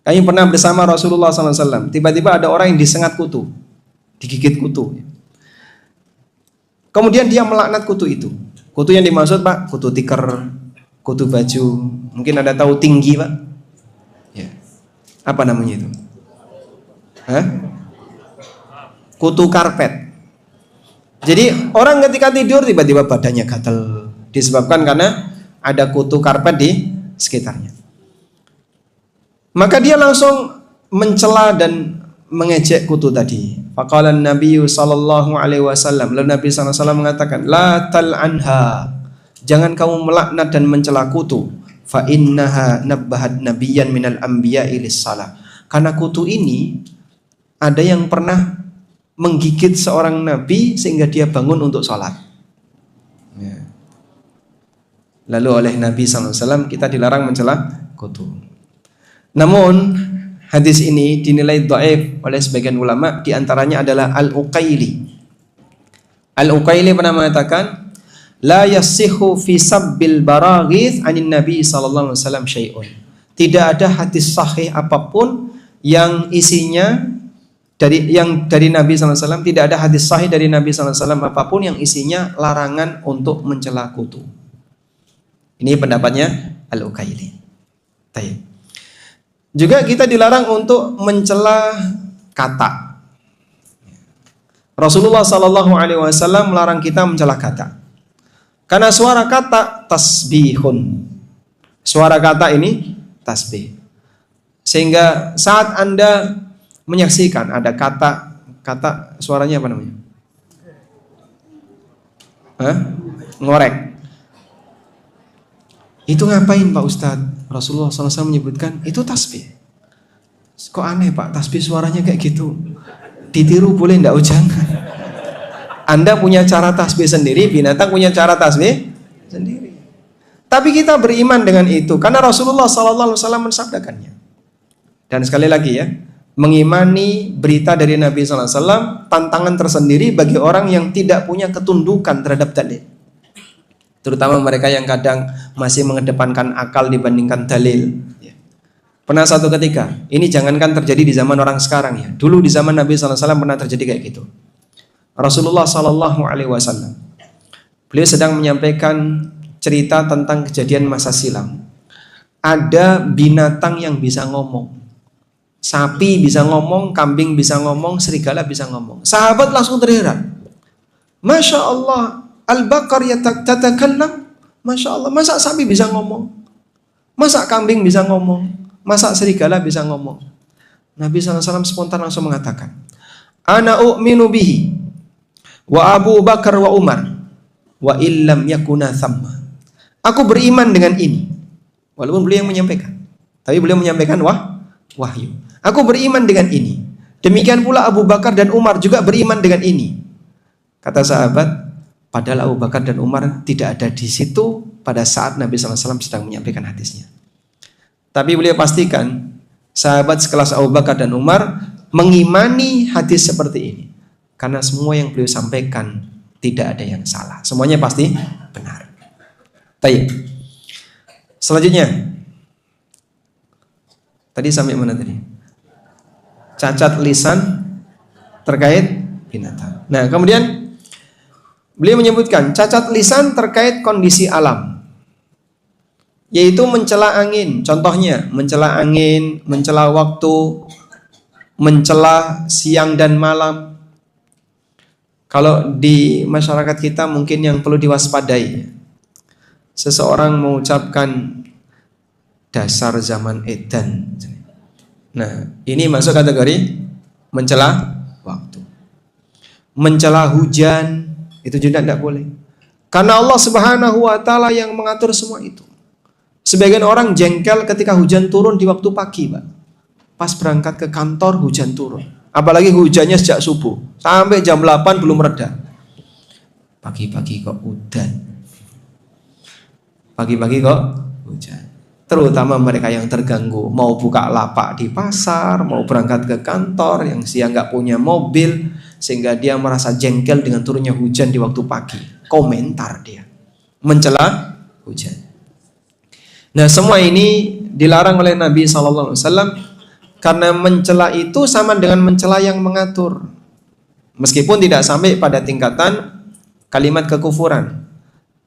Kami pernah bersama Rasulullah SAW. Tiba-tiba ada orang yang disengat kutu, digigit kutu. Kemudian dia melaknat kutu itu. Kutu yang dimaksud Pak, kutu tikar, kutu baju. Mungkin ada tahu tinggi Pak? Ya. Apa namanya itu? Hah? Kutu karpet. Jadi orang ketika tidur tiba-tiba badannya gatal, disebabkan karena ada kutu karpet di sekitarnya. Maka dia langsung mencela dan mengejek kutu tadi. Faqala Nabi sallallahu alaihi wasallam, lalu Nabi sallallahu alaihi wasallam mengatakan, la tal'anha, jangan kamu melaknat dan mencela kutu. Fa innaha nabbahat nabiyyan minal anbiya'i lis-shalah. Karena kutu ini ada yang pernah menggigit seorang nabi sehingga dia bangun untuk sholat. Ya. Lalu oleh Nabi SAW kita dilarang mencela kutu. Namun hadis ini dinilai dhaif oleh sebagian ulama, diantaranya adalah Al-Uqaili. Al-Uqaili pernah mengatakan, la yassihu fi sabbil baraghith anin Nabi sallallahu alaihi wasallam syai'un. Tidak ada hadis sahih apapun yang isinya dari Nabi sallallahu alaihi wasallam, tidak ada hadis sahih dari Nabi sallallahu alaihi wasallam apapun yang isinya larangan untuk mencela kutu. Ini pendapatnya Al-Uqaili. Baik. Juga kita dilarang untuk mencela kata. Rasulullah sallallahu alaihi wasallam melarang kita mencela kata. Karena suara kata tasbihun. Suara kata ini tasbih. Sehingga saat Anda menyaksikan ada kata suaranya apa namanya? Hah? Ngorek. Itu ngapain Pak Ustadz? Rasulullah SAW menyebutkan itu tasbih. Kok aneh Pak, tasbih suaranya kayak gitu? Ditiru boleh enggak? Jangan. Anda punya cara tasbih sendiri, binatang punya cara tasbih sendiri. Tapi kita beriman dengan itu karena Rasulullah SAW mensabdakannya. Dan sekali lagi ya, mengimani berita dari Nabi SAW tantangan tersendiri bagi orang yang tidak punya ketundukan terhadap dalil. Terutama mereka yang kadang masih mengedepankan akal dibandingkan dalil. Pernah satu ketika, ini jangankan terjadi di zaman orang sekarang ya. Dulu di zaman Nabi SAW pernah terjadi kayak gitu. Rasulullah SAW, beliau sedang menyampaikan cerita tentang kejadian masa silam. Ada binatang yang bisa ngomong. Sapi bisa ngomong, kambing bisa ngomong, serigala bisa ngomong. Sahabat langsung terheran. Masya Allah, al-baqar yatatakallam. Masya Allah, masa sapi bisa ngomong? Masa kambing bisa ngomong? Masa serigala bisa ngomong? Nabi SAW spontan langsung mengatakan, Ana u'minu bihi wa Abu Bakar wa Umar wa illam yakuna thamma. Aku beriman dengan ini. Walaupun beliau yang menyampaikan, tapi beliau menyampaikan wahyu. Aku beriman dengan ini. Demikian pula Abu Bakar dan Umar juga beriman dengan ini. Kata sahabat, padahal Abu Bakar dan Umar tidak ada di situ pada saat Nabi SAW sedang menyampaikan hadisnya. Tapi beliau pastikan sahabat sekelas Abu Bakar dan Umar mengimani hadis seperti ini. Karena semua yang beliau sampaikan tidak ada yang salah. Semuanya pasti benar. Baik. Selanjutnya. Tadi sampai mana tadi? Cacat lisan terkait binatang. Nah, kemudian beliau menyebutkan cacat lisan terkait kondisi alam. Yaitu mencela angin. Contohnya, mencela angin, mencela waktu, mencela siang dan malam. Kalau di masyarakat kita mungkin yang perlu diwaspadai, seseorang mengucapkan dasar zaman edan. Nah, ini masuk kategori mencela waktu. Mencela hujan, itu juga tidak boleh. Karena Allah Subhanahu wa taala yang mengatur semua itu. Sebagian orang jengkel ketika hujan turun di waktu pagi, Pak. Pas berangkat ke kantor hujan turun. Apalagi hujannya sejak subuh sampai jam 8 belum reda. Pagi-pagi kok hujan. Pagi-pagi kok hujan. Terutama mereka yang terganggu, mau buka lapak di pasar, mau berangkat ke kantor, yang siang nggak punya mobil, sehingga dia merasa jengkel dengan turunnya hujan di waktu pagi. Komentar dia, mencela hujan. Nah, semua ini dilarang oleh Nabi SAW. Karena mencela itu sama dengan mencela yang mengatur. Meskipun tidak sampai pada tingkatan kalimat kekufuran,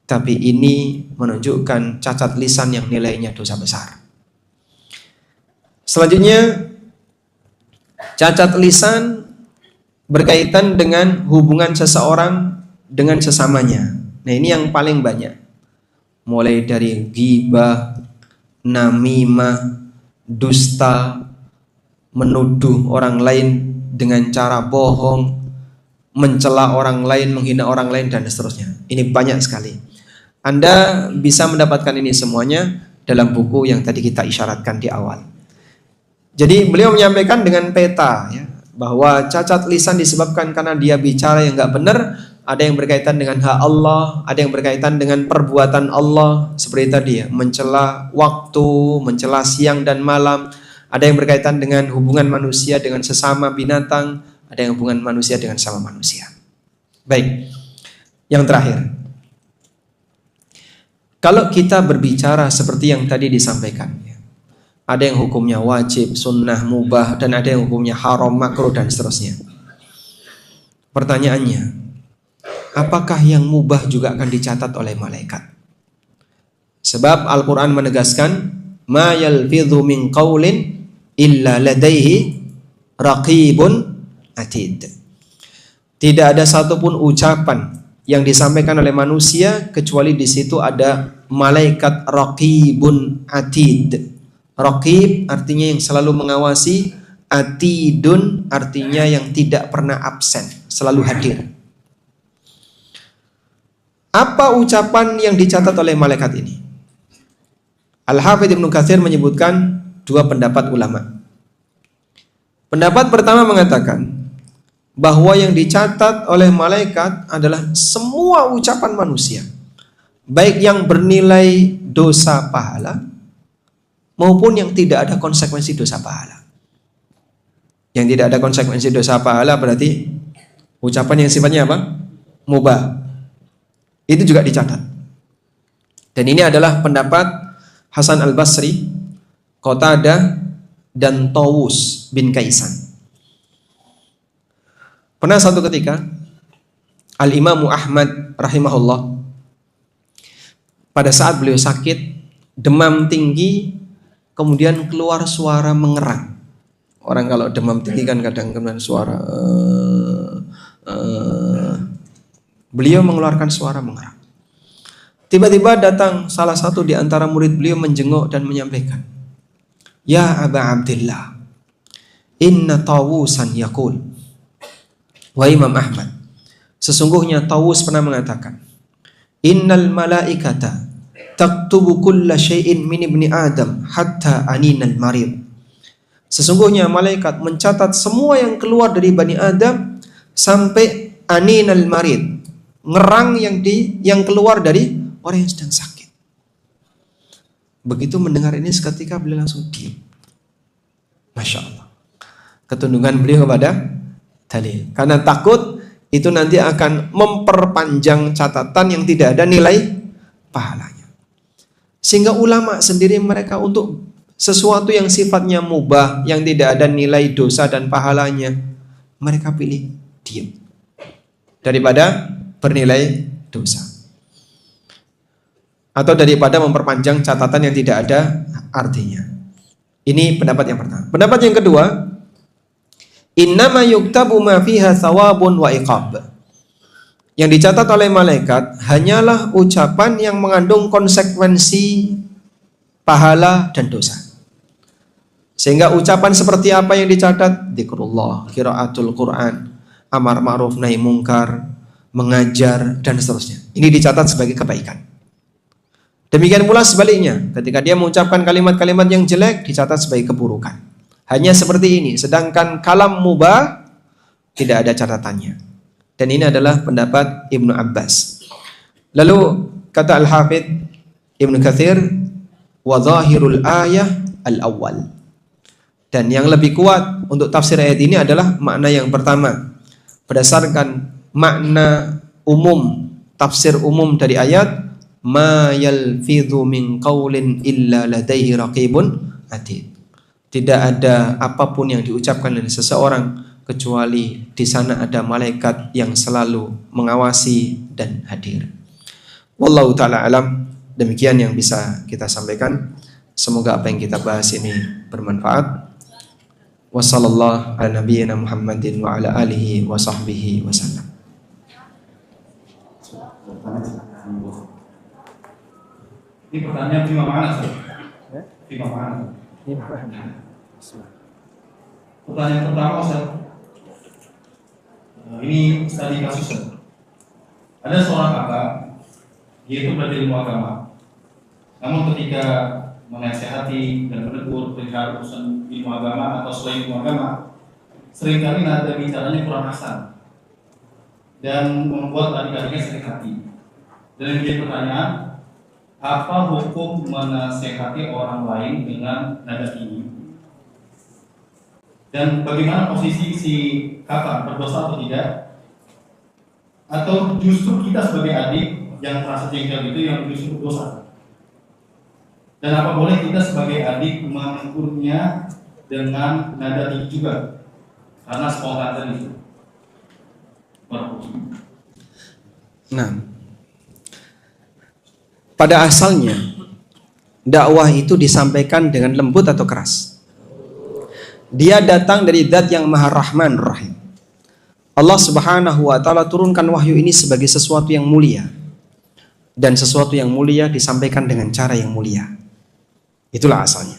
tapi ini menunjukkan cacat lisan yang nilainya dosa besar. Selanjutnya, cacat lisan berkaitan dengan hubungan seseorang dengan sesamanya. Nah, ini yang paling banyak. Mulai dari ghibah, namimah, dusta, menuduh orang lain dengan cara bohong, mencela orang lain, menghina orang lain, dan seterusnya. Ini banyak sekali. Anda bisa mendapatkan ini semuanya dalam buku yang tadi kita isyaratkan di awal. Jadi beliau menyampaikan dengan peta ya, bahwa cacat lisan disebabkan karena dia bicara yang nggak benar. Ada yang berkaitan dengan hak Allah, ada yang berkaitan dengan perbuatan Allah, seperti tadi ya, mencela waktu, mencela siang dan malam. Ada yang berkaitan dengan hubungan manusia dengan sesama binatang, ada yang hubungan manusia dengan sama manusia. Baik, yang terakhir, kalau kita berbicara seperti yang tadi disampaikan, ada yang hukumnya wajib, sunnah, mubah, dan ada yang hukumnya haram, makruh, dan seterusnya. Pertanyaannya, apakah yang mubah juga akan dicatat oleh malaikat? Sebab Al-Quran menegaskan, ma yalfidhu min qawlin illa ladaihi raqibun atid. Tidak ada satupun ucapan yang disampaikan oleh manusia kecuali di situ ada malaikat raqibun atid. Raqib artinya yang selalu mengawasi, atidun artinya yang tidak pernah absen, selalu hadir. Apa ucapan yang dicatat oleh malaikat ini? Al-Hafidz Ibnu Katsir menyebutkan dua pendapat ulama. Pendapat pertama mengatakan, bahwa yang dicatat oleh malaikat adalah semua ucapan manusia, baik yang bernilai dosa pahala maupun yang tidak ada konsekuensi dosa pahala. Yang tidak ada konsekuensi dosa pahala berarti ucapan yang sifatnya apa? Mubah. Itu juga dicatat. Dan ini adalah pendapat Hasan Al-Basri, Qatadah, dan Tawus bin Kaisan. Pernah satu ketika Al-Imamu Ahmad rahimahullah, pada saat beliau sakit, demam tinggi, kemudian keluar suara mengerang. Orang kalau demam tinggi kan kadang kemudian suara beliau mengeluarkan suara mengerang. Tiba-tiba datang salah satu di antara murid beliau menjenguk dan menyampaikan, "Ya Aba Abdillah, inna Tawusan yaqul." Wahai Imam Ahmad, sesungguhnya Tawus pernah mengatakan, "Innal malaikata taktubu kulla syai'in min ibni Adam hatta aninal marid." Sesungguhnya malaikat mencatat semua yang keluar dari Bani Adam sampai aninal marid, ngerang yang keluar dari orang yang sedang sakit. Begitu mendengar ini seketika beliau langsung diam. Masya Allah. Ketundungan beliau kepada dalil. Karena takut itu nanti akan memperpanjang catatan yang tidak ada nilai pahalanya. Sehingga ulama sendiri mereka untuk sesuatu yang sifatnya mubah, yang tidak ada nilai dosa dan pahalanya, mereka pilih diam daripada bernilai dosa, atau daripada memperpanjang catatan yang tidak ada artinya. Ini pendapat yang pertama. Pendapat yang kedua, innama yuktabu ma fiha thawabun wa iqab. Yang dicatat oleh malaikat hanyalah ucapan yang mengandung konsekuensi pahala dan dosa. Sehingga ucapan seperti apa yang dicatat? Dzikrullah, qiraatul Quran, amar ma'ruf nahi mungkar, mengajar, dan seterusnya. Ini dicatat sebagai kebaikan. Demikian pula sebaliknya, ketika dia mengucapkan kalimat-kalimat yang jelek, dicatat sebagai keburukan. Hanya seperti ini. Sedangkan kalam mubah tidak ada catatannya. Dan ini adalah pendapat Ibnu Abbas. Lalu kata Al-Hafidh Ibnu Katsir, wa zahirul ayah al-awwal. Dan yang lebih kuat untuk tafsir ayat ini adalah makna yang pertama. Berdasarkan makna umum, tafsir umum dari ayat, ma yalfidhu min qaulin illa ladaihi raqibun atid. Tidak ada apapun yang diucapkan oleh seseorang kecuali di sana ada malaikat yang selalu mengawasi dan hadir. Wallahu ta'ala alam. Demikian yang bisa kita sampaikan. Semoga apa yang kita bahas ini bermanfaat. Wassallallahu ala nabiyyina Muhammadin wa ala alihi wa sahbihi wasallam. Ini pertanyaan fima mana, Ustaz? Fima mana? Pertanyaan pertama, Ustaz. Ini studi kasus. Ada seorang kakak, dia itu berilmu agama. Namun ketika menasihati dan menegur perihal urusan ilmu agama atau selain ilmu agama, seringkali nada bicaranya kurang asal dan membuat adik-adiknya sakit hati. Dan yang menjadi pertanyaan, apa hukum menasihati orang lain dengan nada ini? Dan bagaimana posisi si kakak, berdosa atau tidak? Atau justru kita sebagai adik yang merasa jengkel itu yang justru berdosa? Dan apa boleh kita sebagai adik menegurnya dengan nada tinggi juga? Karena spontan itu. Nah, pada asalnya dakwah itu disampaikan dengan lembut atau keras. Dia datang dari Zat yang Maha Rahman Rahim. Allah Subhanahu wa taala turunkan wahyu ini sebagai sesuatu yang mulia. Dan sesuatu yang mulia disampaikan dengan cara yang mulia. Itulah asalnya.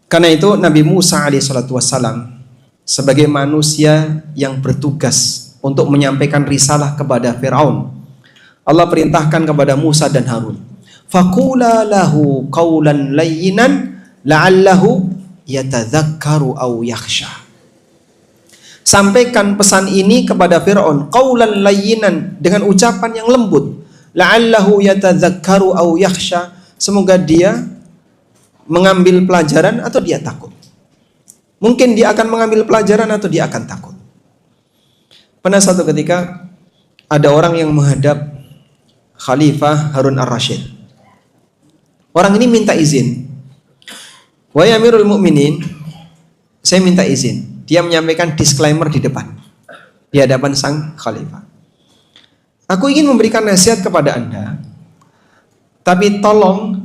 Karena itu Nabi Musa alaihissalatu wassalam sebagai manusia yang bertugas untuk menyampaikan risalah kepada Fir'aun, Allah perintahkan kepada Musa dan Harun, faqula lahu qawlan layyinan la'allahu yatadzakkaru aw yakhsha. Sampaikan pesan ini kepada Fir'aun qaulan layyinan, dengan ucapan yang lembut, la'allahu yatadzakkaru aw yakhsha, semoga dia mengambil pelajaran atau dia takut. Mungkin dia akan mengambil pelajaran atau dia akan takut. Pernah satu ketika ada orang yang menghadap Khalifah Harun ar-Rasyid. Orang ini minta izin. Wahai Amirul Mukminin, saya minta izin. Dia menyampaikan disclaimer di depan, di hadapan sang Khalifah. Aku ingin memberikan nasihat kepada Anda, tapi tolong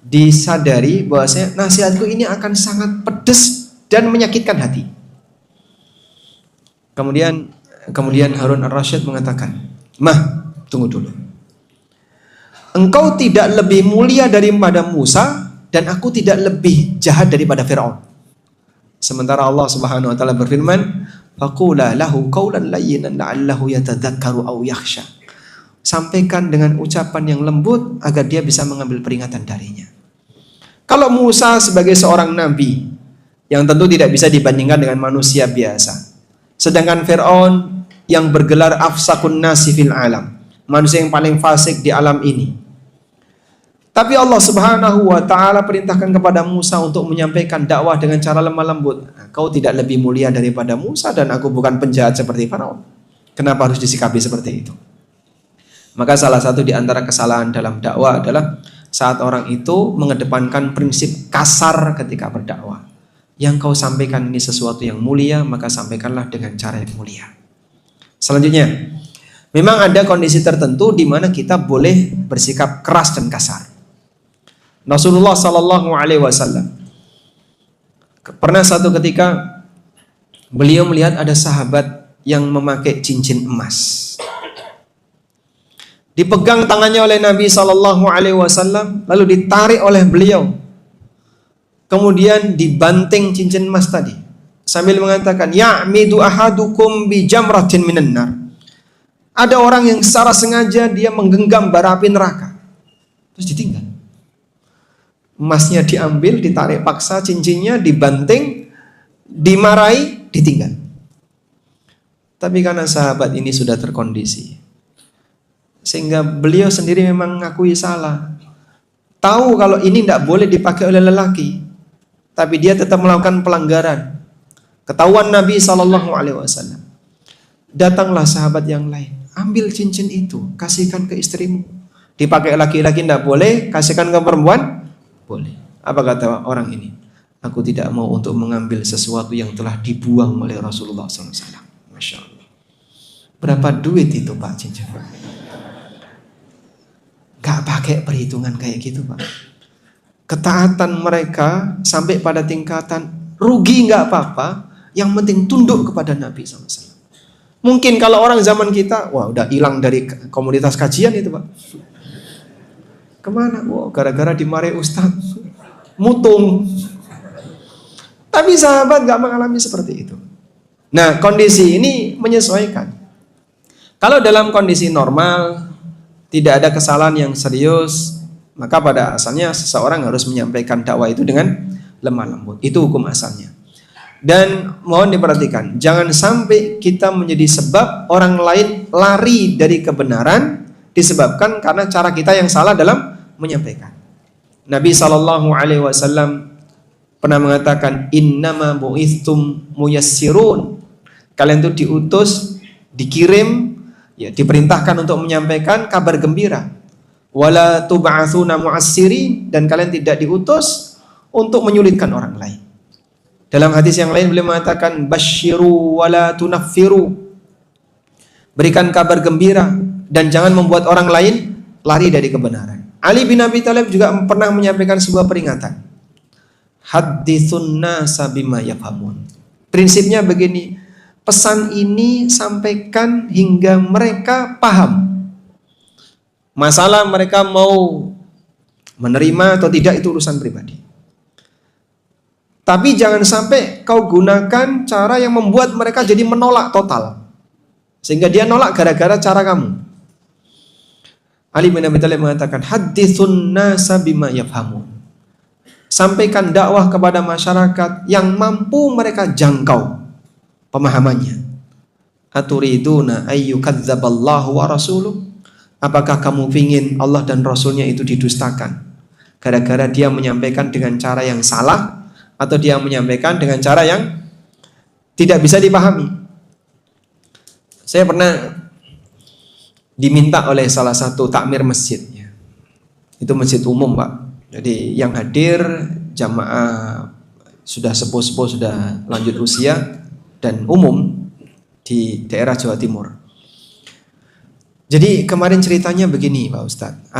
disadari bahwasanya nasihatku ini akan sangat pedas dan menyakitkan hati. Kemudian Harun ar-Rasyid mengatakan, "Mah, tunggu dulu. Engkau tidak lebih mulia daripada Musa dan aku tidak lebih jahat daripada Fir'aun. Sementara Allah Subhanahu wa taala berfirman, faqula lahu qaulan layyinan la'allahu yatadzakkaru aw yakhsha." Sampaikan dengan ucapan yang lembut agar dia bisa mengambil peringatan darinya. Kalau Musa sebagai seorang nabi yang tentu tidak bisa dibandingkan dengan manusia biasa, sedangkan Fir'aun yang bergelar afsakun nasi fil alam, manusia yang paling fasik di alam ini. Tapi Allah Subhanahu wa taala perintahkan kepada Musa untuk menyampaikan dakwah dengan cara lemah lembut. Kau tidak lebih mulia daripada Musa dan aku bukan penjahat seperti Firaun. Kenapa harus disikapi seperti itu? Maka salah satu di antara kesalahan dalam dakwah adalah saat orang itu mengedepankan prinsip kasar ketika berdakwah. Yang kau sampaikan ini sesuatu yang mulia, maka sampaikanlah dengan cara yang mulia. Selanjutnya, memang ada kondisi tertentu di mana kita boleh bersikap keras dan kasar. Rasulullah Sallallahu Alaihi Wasallam pernah satu ketika beliau melihat ada sahabat yang memakai cincin emas. Dipegang tangannya oleh Nabi Sallallahu Alaihi Wasallam, lalu ditarik oleh beliau. Kemudian dibanting cincin emas tadi sambil mengatakan, ya'midu ahadukum bi jamratin minan nar. Ada orang yang secara sengaja dia menggenggam bara api neraka. Terus ditinggal. Emasnya diambil, ditarik paksa, cincinnya dibanting, dimarahi, ditinggal. Tapi karena sahabat ini sudah terkondisi, sehingga beliau sendiri memang mengakui salah. Tahu kalau ini tidak boleh dipakai oleh lelaki, tapi dia tetap melakukan pelanggaran. Ketahuan Nabi SAW. Datanglah sahabat yang lain, ambil cincin itu, kasihkan ke istrimu. Dipakai laki-laki tidak boleh, kasihkan ke perempuan boleh. Apa kata orang ini? Aku tidak mau untuk mengambil sesuatu yang telah dibuang oleh Rasulullah SAW. Masya Allah. Berapa duit itu Pak cincin Pak? Gak pakai perhitungan kayak gitu Pak. Ketaatan mereka sampai pada tingkatan rugi gak apa-apa, yang penting tunduk kepada Nabi SAW. Mungkin kalau orang zaman kita, wah udah hilang dari komunitas kajian itu Pak. Kemana? Wah gara-gara dimarahi Ustaz, mutung. Tapi sahabat gak mengalami seperti itu. Nah kondisi ini menyesuaikan. Kalau dalam kondisi normal, tidak ada kesalahan yang serius, maka pada asalnya seseorang harus menyampaikan dakwah itu dengan lemah lembut. Itu hukum asalnya. Dan mohon diperhatikan, jangan sampai kita menjadi sebab orang lain lari dari kebenaran disebabkan karena cara kita yang salah dalam menyampaikan. Nabi SAW pernah mengatakan, innama bu'ithtum muyassirun. Kalian itu diutus, dikirim, ya, diperintahkan untuk menyampaikan kabar gembira. Wala tub'atsuna mu'assirin, dan kalian tidak diutus untuk menyulitkan orang lain. Dalam hadis yang lain beliau mengatakan, basyiru wala tunaffiru. Berikan kabar gembira dan jangan membuat orang lain lari dari kebenaran. Ali bin Abi Thalib juga pernah menyampaikan sebuah peringatan. Hadditsun nasa bima yafhamun. Prinsipnya begini, pesan ini sampaikan hingga mereka paham. Masalah mereka mau menerima atau tidak itu urusan pribadi. Tapi jangan sampai kau gunakan cara yang membuat mereka jadi menolak total, sehingga dia nolak gara-gara cara kamu. Ali bin Abi Thalib mengatakan, haditsun nasa bima yafhamun. Sampaikan dakwah kepada masyarakat yang mampu mereka jangkau pemahamannya. Aturiduna ayyukadzaballahu wa rasuluh? Apakah kamu ingin Allah dan Rasulnya itu didustakan gara-gara dia menyampaikan dengan cara yang salah, atau dia menyampaikan dengan cara yang tidak bisa dipahami? Saya pernah diminta oleh salah satu takmir masjidnya. Itu masjid umum, Pak. Jadi yang hadir jamaah sudah sepuh-sepuh, sudah lanjut usia, dan umum di daerah Jawa Timur. Jadi kemarin ceritanya begini, Pak Ustadz.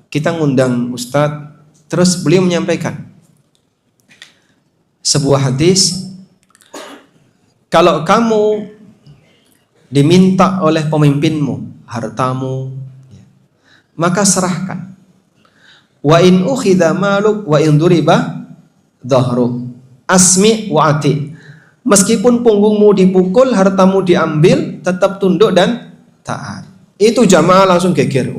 Kita ngundang Ustadz, terus beliau menyampaikan sebuah hadis, kalau kamu diminta oleh pemimpinmu hartamu, maka serahkan. Wa in ukhidha maluk wa in duriba dhahruk asmi wa ati. Meskipun punggungmu dipukul, hartamu diambil, tetap tunduk dan taat. Itu jamaah langsung geger.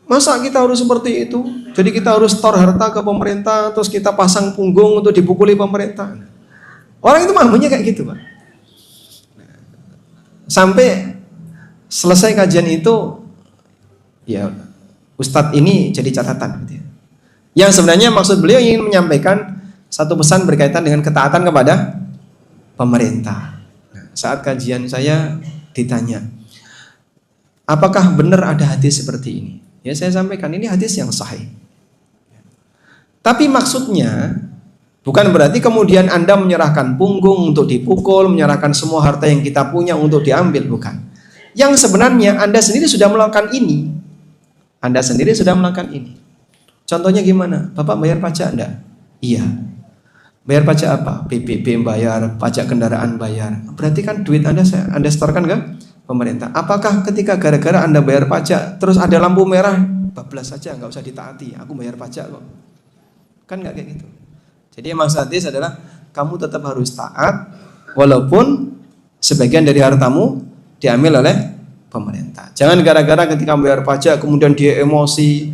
Masa kita harus seperti itu? Jadi kita harus store harta ke pemerintah, terus kita pasang punggung untuk dipukuli pemerintah. Orang itu mampunya kayak gitu, Pak. Sampai selesai kajian itu, ya Ustadz ini jadi catatan. Yang sebenarnya maksud beliau ingin menyampaikan satu pesan berkaitan dengan ketaatan kepada pemerintah. Saat kajian saya ditanya, apakah benar ada hadis seperti ini? Ya saya sampaikan ini hadis yang sahih. Tapi maksudnya bukan berarti kemudian Anda menyerahkan punggung untuk dipukul, menyerahkan semua harta yang kita punya untuk diambil, bukan. Yang sebenarnya Anda sendiri sudah melakukan ini. Anda sendiri sudah melakukan ini. Contohnya gimana? Bapak bayar pajak enggak? Iya. Bayar pajak apa? PPB bayar, pajak kendaraan bayar. Berarti kan duit Anda setorkan ke pemerintah. Apakah ketika gara-gara Anda bayar pajak terus ada lampu merah, bablas saja, nggak usah ditaati, aku bayar pajak kok? Kan nggak kayak gitu. Jadi yang maksud hadis adalah kamu tetap harus taat walaupun sebagian dari hartamu diambil oleh pemerintah. Jangan gara-gara ketika bayar pajak kemudian dia emosi,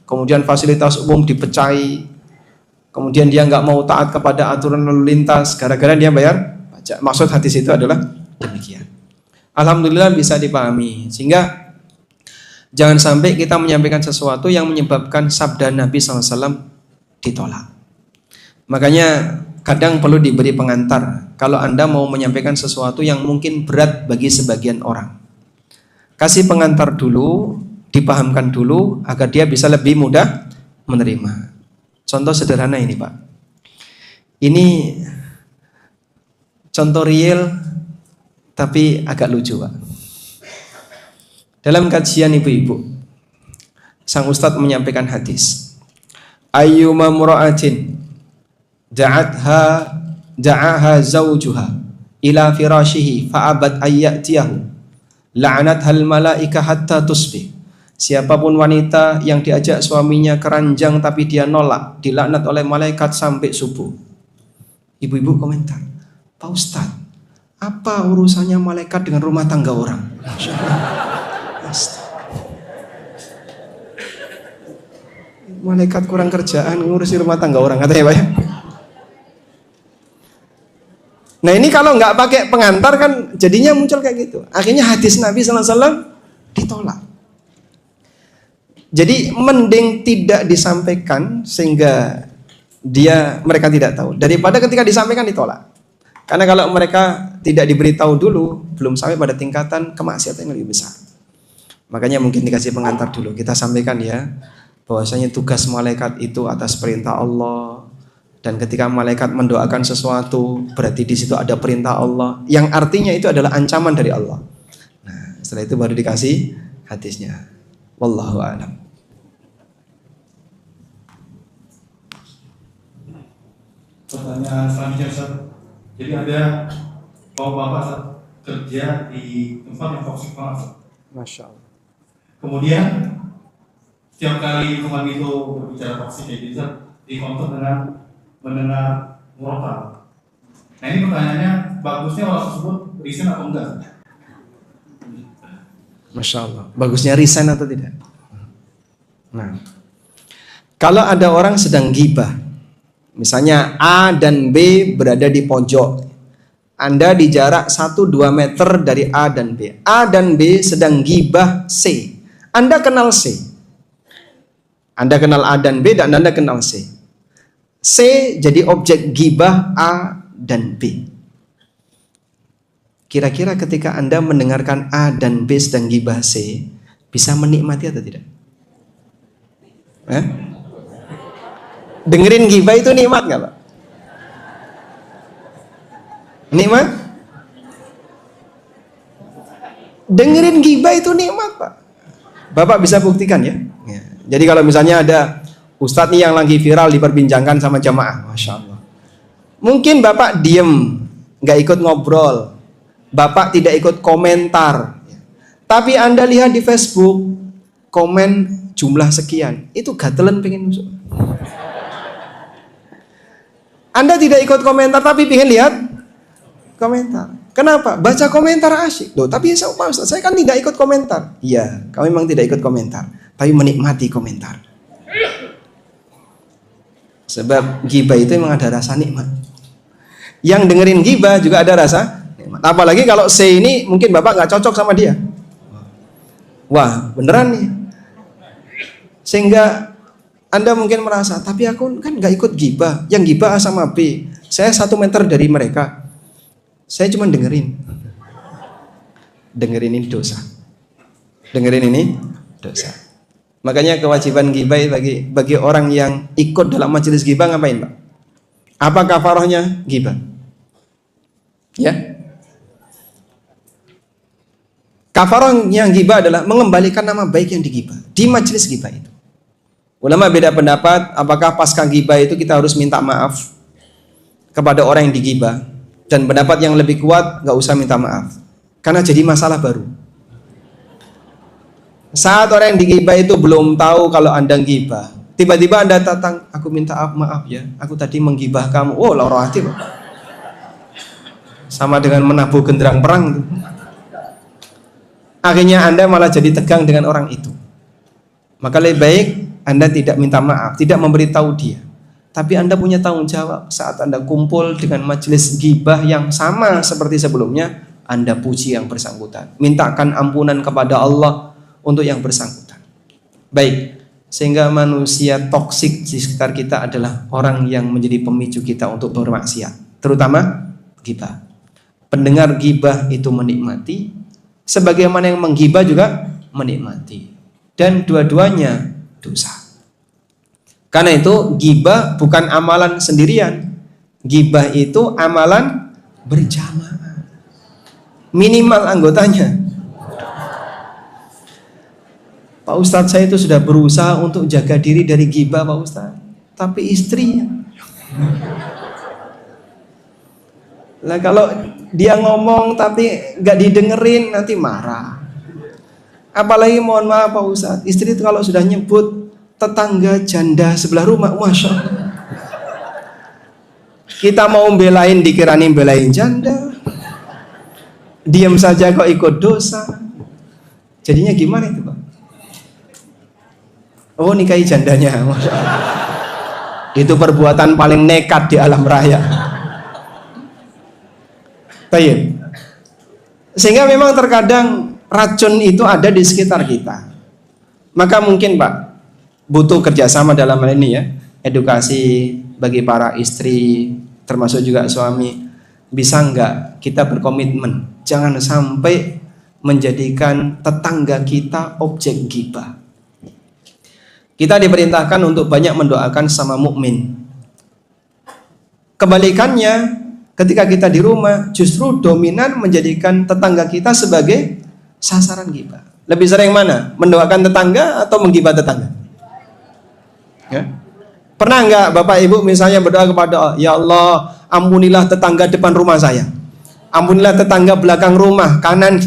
kemudian fasilitas umum dipecahi, kemudian dia nggak mau taat kepada aturan lalu lintas gara-gara dia bayar pajak. Maksud hadis itu adalah demikian. Alhamdulillah bisa dipahami, sehingga jangan sampai kita menyampaikan sesuatu yang menyebabkan sabda Nabi SAW ditolak. Makanya kadang perlu diberi pengantar kalau Anda mau menyampaikan sesuatu yang mungkin berat bagi sebagian orang. Kasih pengantar dulu, dipahamkan dulu agar dia bisa lebih mudah menerima. Contoh sederhana ini, Pak. Ini contoh real tapi agak lucu, Pak. Dalam kajian ibu-ibu, sang ustadz menyampaikan hadis, ayyuma mura'atin da'aha zawjuha ila firashihi fa'abat ayyatiyahu la'anathal malaika hatta tusbih. Siapapun wanita yang diajak suaminya ke ranjang tapi dia nolak, dilaknat oleh malaikat sampai subuh. Ibu-ibu komentar, Pak Ustadz, apa urusannya malaikat dengan rumah tangga orang? Malaikat kurang kerjaan ngurusi rumah tangga orang, katanya, Pak ya. Nah ini kalau nggak pakai pengantar kan jadinya muncul kayak gitu. Akhirnya hadis Nabi SAW ditolak. Jadi mending tidak disampaikan sehingga mereka tidak tahu, daripada ketika disampaikan ditolak. Karena kalau mereka tidak diberitahu dulu, belum sampai pada tingkatan kemaksiatan yang lebih besar. Makanya mungkin dikasih pengantar dulu. Kita sampaikan ya, bahwasanya tugas malaikat itu atas perintah Allah. Dan ketika malaikat mendoakan sesuatu, berarti di situ ada perintah Allah, yang artinya itu adalah ancaman dari Allah. Nah, setelah itu baru dikasih hadisnya. Wallahu a'lam. Pertanyaan selanjutnya, Ustaz. Jadi ada bapak-bapak kerja di tempat yang toksik banget. Masya Allah. Kemudian setiap kali teman itu berbicara toksik kayak gitu, dikontrol dengan mendengar murotal. Nah ini pertanyaannya, bagusnya orang tersebut resign atau enggak? Masya Allah. Bagusnya resign atau tidak? Nah, kalau ada orang sedang ghibah, misalnya A dan B berada di pojok, Anda di jarak 1-2 meter dari A dan B. A dan B sedang gibah C. Anda kenal C. Anda kenal A dan B dan Anda kenal C. C jadi objek gibah A dan B. Kira-kira ketika Anda mendengarkan A dan B sedang gibah C, bisa menikmati atau tidak? Dengerin gibah itu nikmat nggak, Pak? Nikmat? Dengerin gibah itu nikmat, Pak. Bapak bisa buktikan ya. Jadi kalau misalnya ada ustadz nih yang lagi viral diperbincangkan sama jamaah, Masya Allah. Mungkin Bapak diem, nggak ikut ngobrol. Bapak tidak ikut komentar. Tapi Anda lihat di Facebook, komen jumlah sekian. Itu gatelan pengen masuk. Anda tidak ikut komentar tapi pengen lihat komentar. Kenapa? Baca komentar asyik. Loh, tapi Pak Ustaz, saya kan tidak ikut komentar. Iya, kami memang tidak ikut komentar, tapi menikmati komentar. Sebab gibah itu memang ada rasa nikmat. Yang dengerin gibah juga ada rasa nikmat. Apalagi kalau C ini mungkin Bapak nggak cocok sama dia. Wah, beneran nih. Sehingga Anda mungkin merasa, tapi aku kan nggak ikut gibah. Yang gibah A sama B. Saya 1 meter dari mereka. Saya cuma dengerin. Dengerin ini dosa. Dengerin ini dosa. Makanya kewajiban gibah bagi orang yang ikut dalam majelis gibah ngapain, Pak? Apa kafarahnya gibah? Ya. Kafarah yang gibah adalah mengembalikan nama baik yang digibah di majelis gibah itu. Ulama beda pendapat apakah pasca gibah itu kita harus minta maaf kepada orang yang digibah. Dan pendapat yang lebih kuat nggak usah minta maaf karena jadi masalah baru. Saat orang yang digibah itu belum tahu kalau Anda gibah, tiba-tiba Anda datang, aku minta maaf ya, aku tadi menggibah kamu. Oh, loro hati, Pak. Sama dengan menabuh genderang perang. Akhirnya Anda malah jadi tegang dengan orang itu. Maka lebih baik Anda tidak minta maaf, tidak memberitahu dia. Tapi Anda punya tanggung jawab saat Anda kumpul dengan majelis gibah yang sama seperti sebelumnya, Anda puji yang bersangkutan. Mintakan ampunan kepada Allah untuk yang bersangkutan. Baik, sehingga manusia toksik di sekitar kita adalah orang yang menjadi pemicu kita untuk bermaksiat. Terutama gibah. Pendengar gibah itu menikmati, sebagaimana yang menggibah juga menikmati. Dan dua-duanya dosa. Karena itu gibah bukan amalan sendirian. Gibah itu amalan berjamaah. Minimal anggotanya. Pak Ustadz, saya itu sudah berusaha untuk jaga diri dari gibah, Pak Ustadz. Tapi istrinya. Lah kalau dia ngomong tapi nggak didengerin nanti marah. Apalagi mohon maaf Pak Ustadz, istri itu kalau sudah nyebut tetangga janda sebelah rumah, Masya Allah. Kita mau belain dikirani belain janda, diam saja kok ikut dosa. Jadinya gimana itu, Pak? Oh, nikahi jandanya, Masya Allah. Itu perbuatan paling nekat di alam raya. Baik. Sehingga memang terkadang racun itu ada di sekitar kita. Maka mungkin Pak, butuh kerjasama dalam hal ini ya, edukasi bagi para istri termasuk juga suami. Bisa enggak kita berkomitmen jangan sampai menjadikan tetangga kita objek gibah. Kita diperintahkan untuk banyak mendoakan sama mukmin. Kebalikannya, ketika kita di rumah justru dominan menjadikan tetangga kita sebagai sasaran gibah. Lebih sering mana? Mendoakan tetangga atau menggibah tetangga? Ya. Pernah enggak Bapak Ibu misalnya berdoa kepada Allah, ya Allah, ampunilah tetangga depan rumah saya, ampunilah tetangga belakang rumah, kanan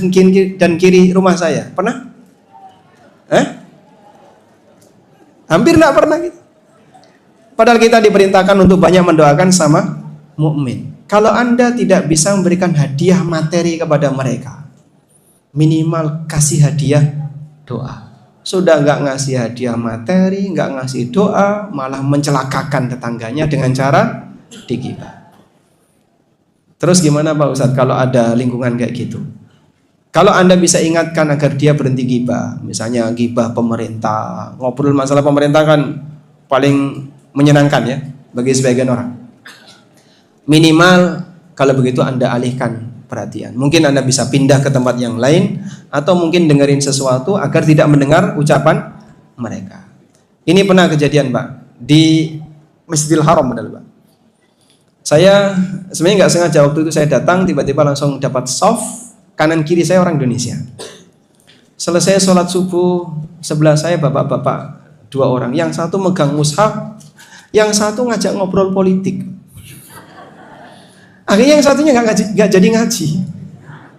dan kiri rumah saya. Pernah? Hampir enggak pernah gitu. Padahal kita diperintahkan untuk banyak mendoakan sama mukmin. Kalau Anda tidak bisa memberikan hadiah materi kepada mereka, minimal kasih hadiah doa. Sudah nggak ngasih hadiah materi, nggak ngasih doa, malah mencelakakan tetangganya dengan cara digibah. Terus gimana Pak Ustadz kalau ada lingkungan kayak gitu? Kalau Anda bisa ingatkan agar dia berhenti gibah, misalnya gibah pemerintah, ngobrol masalah pemerintah kan paling menyenangkan ya bagi sebagian orang. Minimal kalau begitu Anda alihkan perhatian. Mungkin Anda bisa pindah ke tempat yang lain atau mungkin dengerin sesuatu agar tidak mendengar ucapan mereka. Ini pernah kejadian Pak di Masjidil Haram Pak. Saya sebenarnya nggak sengaja, waktu itu saya datang tiba-tiba langsung dapat soft, kanan kiri saya orang Indonesia. Selesai sholat subuh sebelah saya bapak-bapak 2 orang, yang satu megang mushaf, yang satu ngajak ngobrol politik. Akhirnya yang satunya nggak jadi ngaji,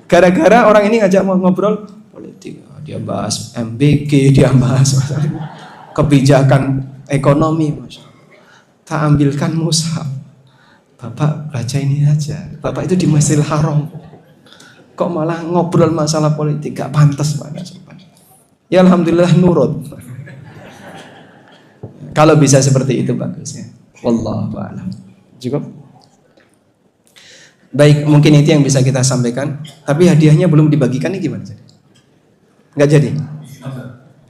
gara-gara orang ini ngajak ngobrol politik. Dia bahas MBG, dia bahas kebijakan ekonomi, Masya Allah. Tak ambilkan mushaf, Bapak baca ini aja. Bapak itu di Masjidil Haram, kok malah ngobrol masalah politik, gak pantas Pak. Ya alhamdulillah nurut. Kalau bisa seperti itu bagusnya. Wallahu a'lam. Cukup. Baik, mungkin itu yang bisa kita sampaikan. Tapi hadiahnya belum dibagikan, ini gimana? Nggak jadi?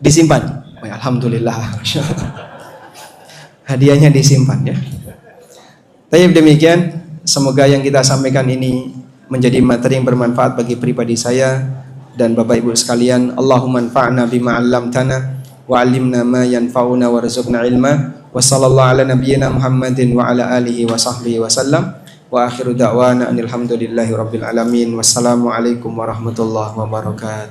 Disimpan? Oh, ya, alhamdulillah. Hadiahnya disimpan ya. Tapi demikian, semoga yang kita sampaikan ini menjadi materi yang bermanfaat bagi pribadi saya dan Bapak Ibu sekalian. Allahumma anfa'na bima 'allamtana wa 'allimna ma yanfa'una warzuqna ilma. Wa sallallahu ala nabiyyina Muhammadin wa ala alihi wa sahbihi wa sallam. Wa akhiru da'wana alhamdulillahi rabbil alamin. Wassalamu alaikum warahmatullahi wabarakatuh.